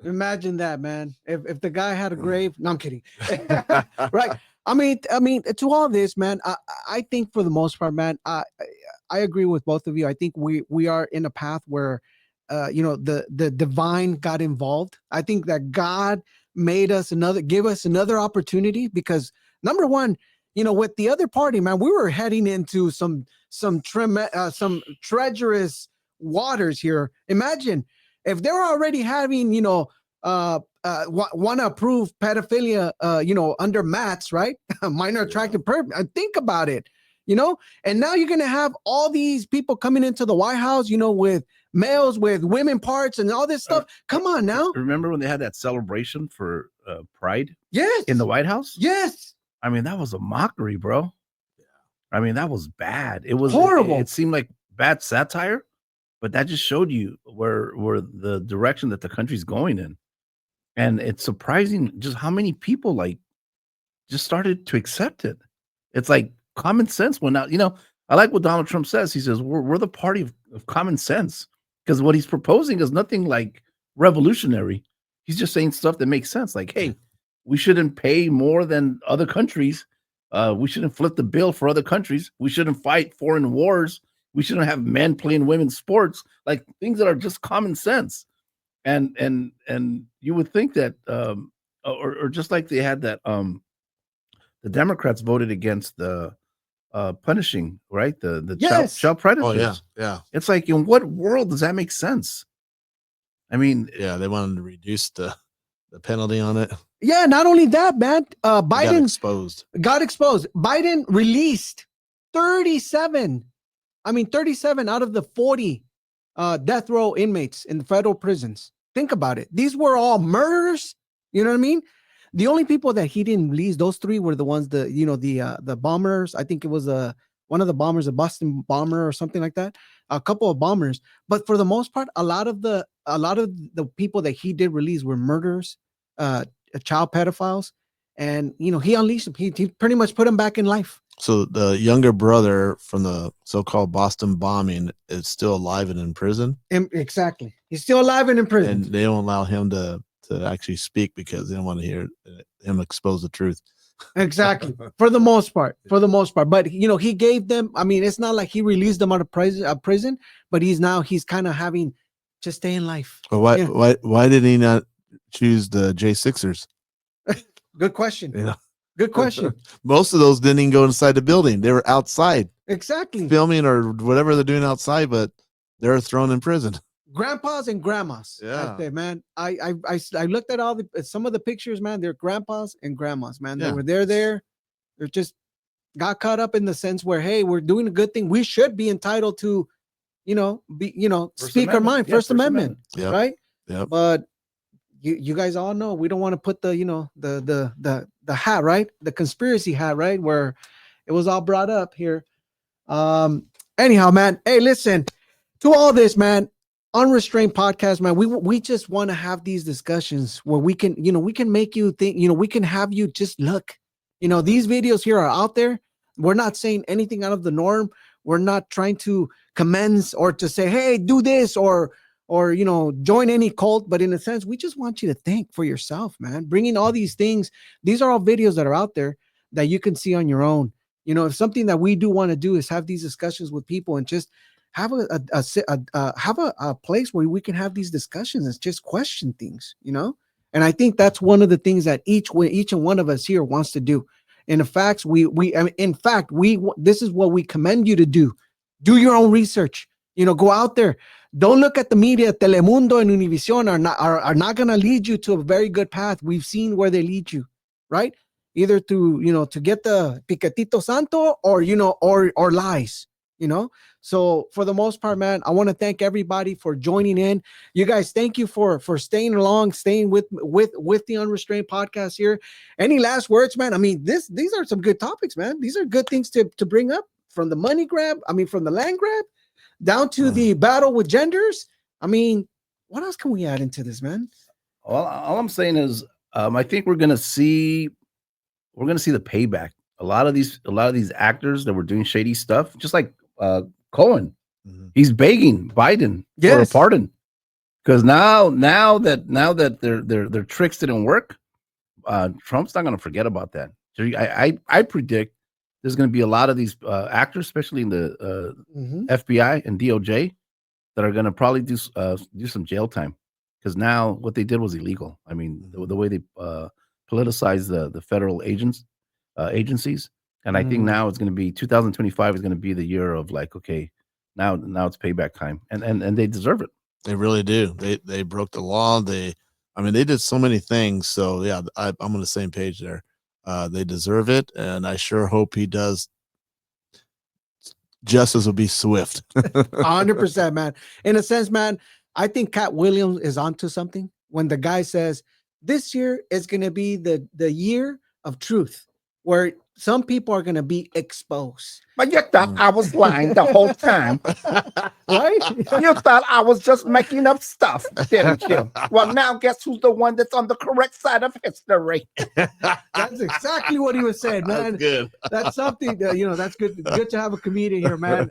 Imagine that, man. If the guy had a grave, no, I'm kidding. Right. I mean, to all this, man, I think for the most part, man, I agree with both of you. I think we are in a path where, the divine got involved. I think that God made us give us another opportunity because number one, with the other party, man, we were heading into some treacherous waters here. Imagine if they're already having, want to approve pedophilia, under mats, right? Minor attractive person. Think about it, and now you're going to have all these people coming into the White House, with males with women parts and all this stuff. Come on now. Remember when they had that celebration for Pride? Yes. In the White House? Yes. I mean, that was a mockery, bro. I mean, that was bad. It was horrible. It seemed like bad satire, but that just showed you where the direction that the country's going in. And it's surprising just how many people just started to accept it. It's like common sense went out. I like what Donald Trump says. He says, we're the party of common sense, because what he's proposing is nothing like revolutionary. He's just saying stuff that makes sense. Like, hey, we shouldn't pay more than other countries. We shouldn't flip the bill for other countries. We shouldn't fight foreign wars. We shouldn't have men playing women's sports, like things that are just common sense. And you would think that, or just like they had that, the Democrats voted against the punishing, right? The Yes. child predators. Oh, yeah. Yeah. It's like, in what world does that make sense? I mean, Yeah, they wanted to reduce the penalty on it. Yeah, not only that, man. Biden got exposed. Biden released 37 out of the 40 death row inmates in the federal prisons. Think about it. These were all murderers. You know what I mean? The only people that he didn't release, those three, were the ones the bombers. I think it was one of the bombers, a Boston bomber or something like that. A couple of bombers, but for the most part, a lot of the people that he did release were murderers, child pedophiles, and he unleashed them. He pretty much put them back in life. So the younger brother from the so-called Boston bombing is still alive and in prison. Exactly, he's still alive and in prison, and they don't allow him to actually speak because they don't want to hear him expose the truth. Exactly. For the most part, but he gave them, it's not like he released them out of prison, but he's kind of having to stay in life. But why did he not choose the J6ers? Good question. Good question. Most of those didn't even go inside the building. They were outside. Exactly. Filming or whatever they're doing outside, but they're thrown in prison. Grandpas and grandmas. Yeah. Man. I looked at some of the pictures, man. They're grandpas and grandmas, man. Yeah. They were there. They're just got caught up in the sense where, hey, we're doing a good thing. We should be entitled to, speak our mind. First Amendment. Yep. Right. Yep. But you guys all know we don't want to put the hat, right? The conspiracy hat, right? Where it was all brought up here. Anyhow, man. Hey, listen, to all this, man. Unrestrained podcast, man. We just want to have these discussions where we can make you think, we can have you just look, these videos here are out there. We're not saying anything out of the norm. We're not trying to commend or to say, hey, do this or join any cult. But in a sense, we just want you to think for yourself, man. Bringing all these things. These are all videos that are out there that you can see on your own. If something that we do want to do is have these discussions with people and just have a place where we can have these discussions and just question things, And I think that's one of the things that each and one of us here wants to do. In fact, this is what we commend you to do. Do your own research. Go out there. Don't look at the media. Telemundo and Univision are not going to lead you to a very good path. We've seen where they lead you, right? Either to get the Piquetito Santo or lies. So for the most part, man, I want to thank everybody for joining in. You guys, thank you for staying along, staying with the Unrestrained podcast here. Any last words, man? These are some good topics, man. These are good things to bring up, from the money grab, from the land grab down to the battle with genders. What else can we add into this, man? Well, all I'm saying is, I think we're gonna see the payback a lot of these actors that were doing shady stuff, just like Cohen, he's begging Biden for a pardon because now that their tricks didn't work, Trump's not going to forget about that. So I predict there's going to be a lot of these actors, especially in the FBI and DOJ, that are going to probably do some jail time because now what they did was illegal. I mean, the way they politicized the federal agencies, and I think now it's going to be 2025 is going to be the year of like, okay, now it's payback time, and they deserve it. They really do. They broke the law. They did so many things. So yeah, I'm on the same page there. They deserve it, and I sure hope he does. Justice will be swift. 100%, man. In a sense, man, I think Cat Williams is onto something when the guy says this year is going to be the year of truth, where some people are going to be exposed. But you thought I was lying the whole time, right? You thought I was just making up stuff, didn't you? Well, now guess who's the one that's on the correct side of history? That's exactly what he was saying, man. That's good. That's something that, that's good. Good to have a comedian here, man.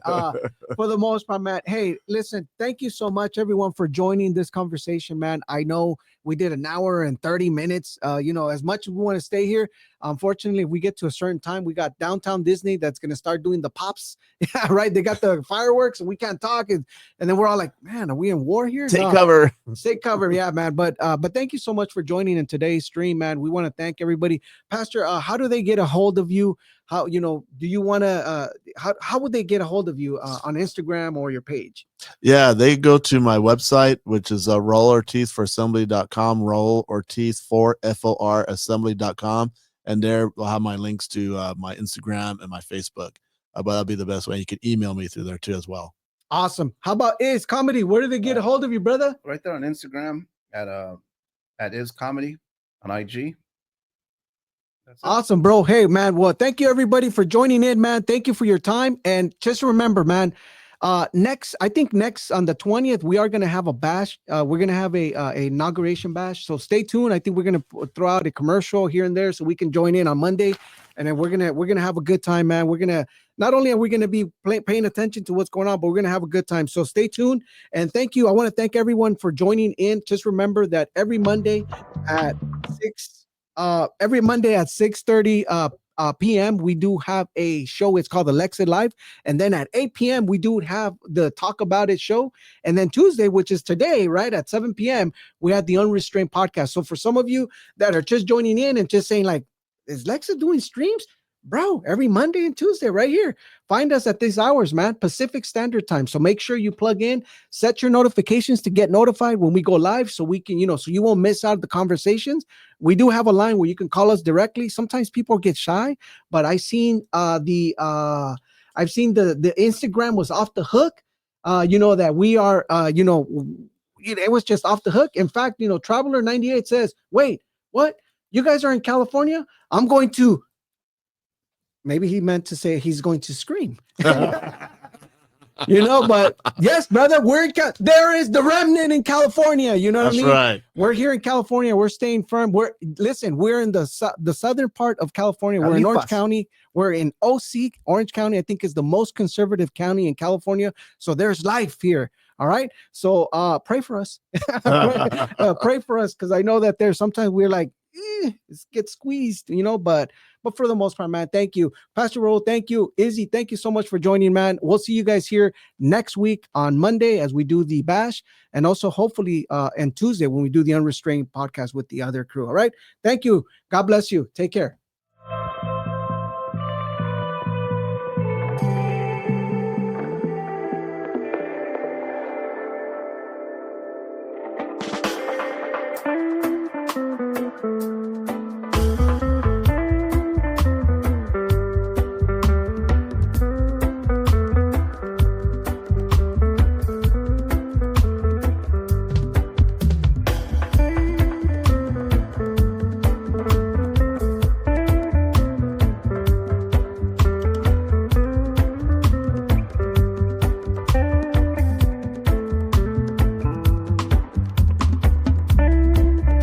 For the most part, man. Hey, listen, thank you so much, everyone, for joining this conversation, man. I know we did an hour and 30 minutes. As much as we want to stay here, unfortunately, if we get to a certain time, we got Downtown Disney that's going to start doing the pops. Yeah, right. They got the fireworks and we can't talk. And then we're all like, man, are we in war here? Take cover. Take cover. Yeah, man. But thank you so much for joining in today's stream, man. We want to thank everybody. Pastor, how do they get a hold of you? How, do you want to, how would they get a hold of you on Instagram or your page? Yeah, they go to my website, which is rollortizforassembly.com, rollortiz4 assembly.com. And there we'll have my links to my Instagram and my Facebook. But that'll be the best way. You can email me through there too as well. Awesome. How about Is Comedy? Where do they get a hold of you, brother? Right there on Instagram at Is Comedy on IG. Awesome, bro. Hey, man. Well, thank you everybody for joining in, man. Thank you for your time. And just remember, man, next on the 20th, we are going to have a bash. We're going to have a inauguration bash. So stay tuned. I think we're going to throw out a commercial here and there so we can join in on Monday. And then we're going to have a good time, man. Not only are we going to be paying attention to what's going on, but we're going to have a good time. So stay tuned. And thank you. I want to thank everyone for joining in. Just remember that every Monday at 6:30 p.m. we do have a show. It's called the Lexit Live. And then at 8 p.m. we do have the Talk About It show. And then Tuesday, which is today, right at 7 p.m., we have the Unrestrained podcast. So for some of you that are just joining in and just saying like, is Lexit doing streams? Bro, every Monday and Tuesday right here. Find us at these hours, man, Pacific Standard Time. So make sure you plug in, set your notifications to get notified when we go live so we can, so you won't miss out the conversations. We do have a line where you can call us directly. Sometimes people get shy, but I've seen the Instagram was off the hook. That we are, it was just off the hook. In fact, Traveler 98 says, wait, what? You guys are in California? I'm going to. Maybe he meant to say he's going to scream. But yes, brother, there is the remnant in California. You know what I mean? Right. We're here in California. We're staying firm. We're in the southern part of California. We're in Orange County. We're in OC. Orange County, I think, is the most conservative county in California. So there's life here. All right. So pray for us. Pray for us, because I know that there's sometimes we're like, get squeezed, but for the most part, man, thank you. Pastor Roll, thank you. Izzy, thank you so much for joining, man. We'll see you guys here next week on Monday as we do the bash, and also hopefully and Tuesday when we do the Unrestrained podcast with the other crew. All right. Thank you. God bless you. Take care.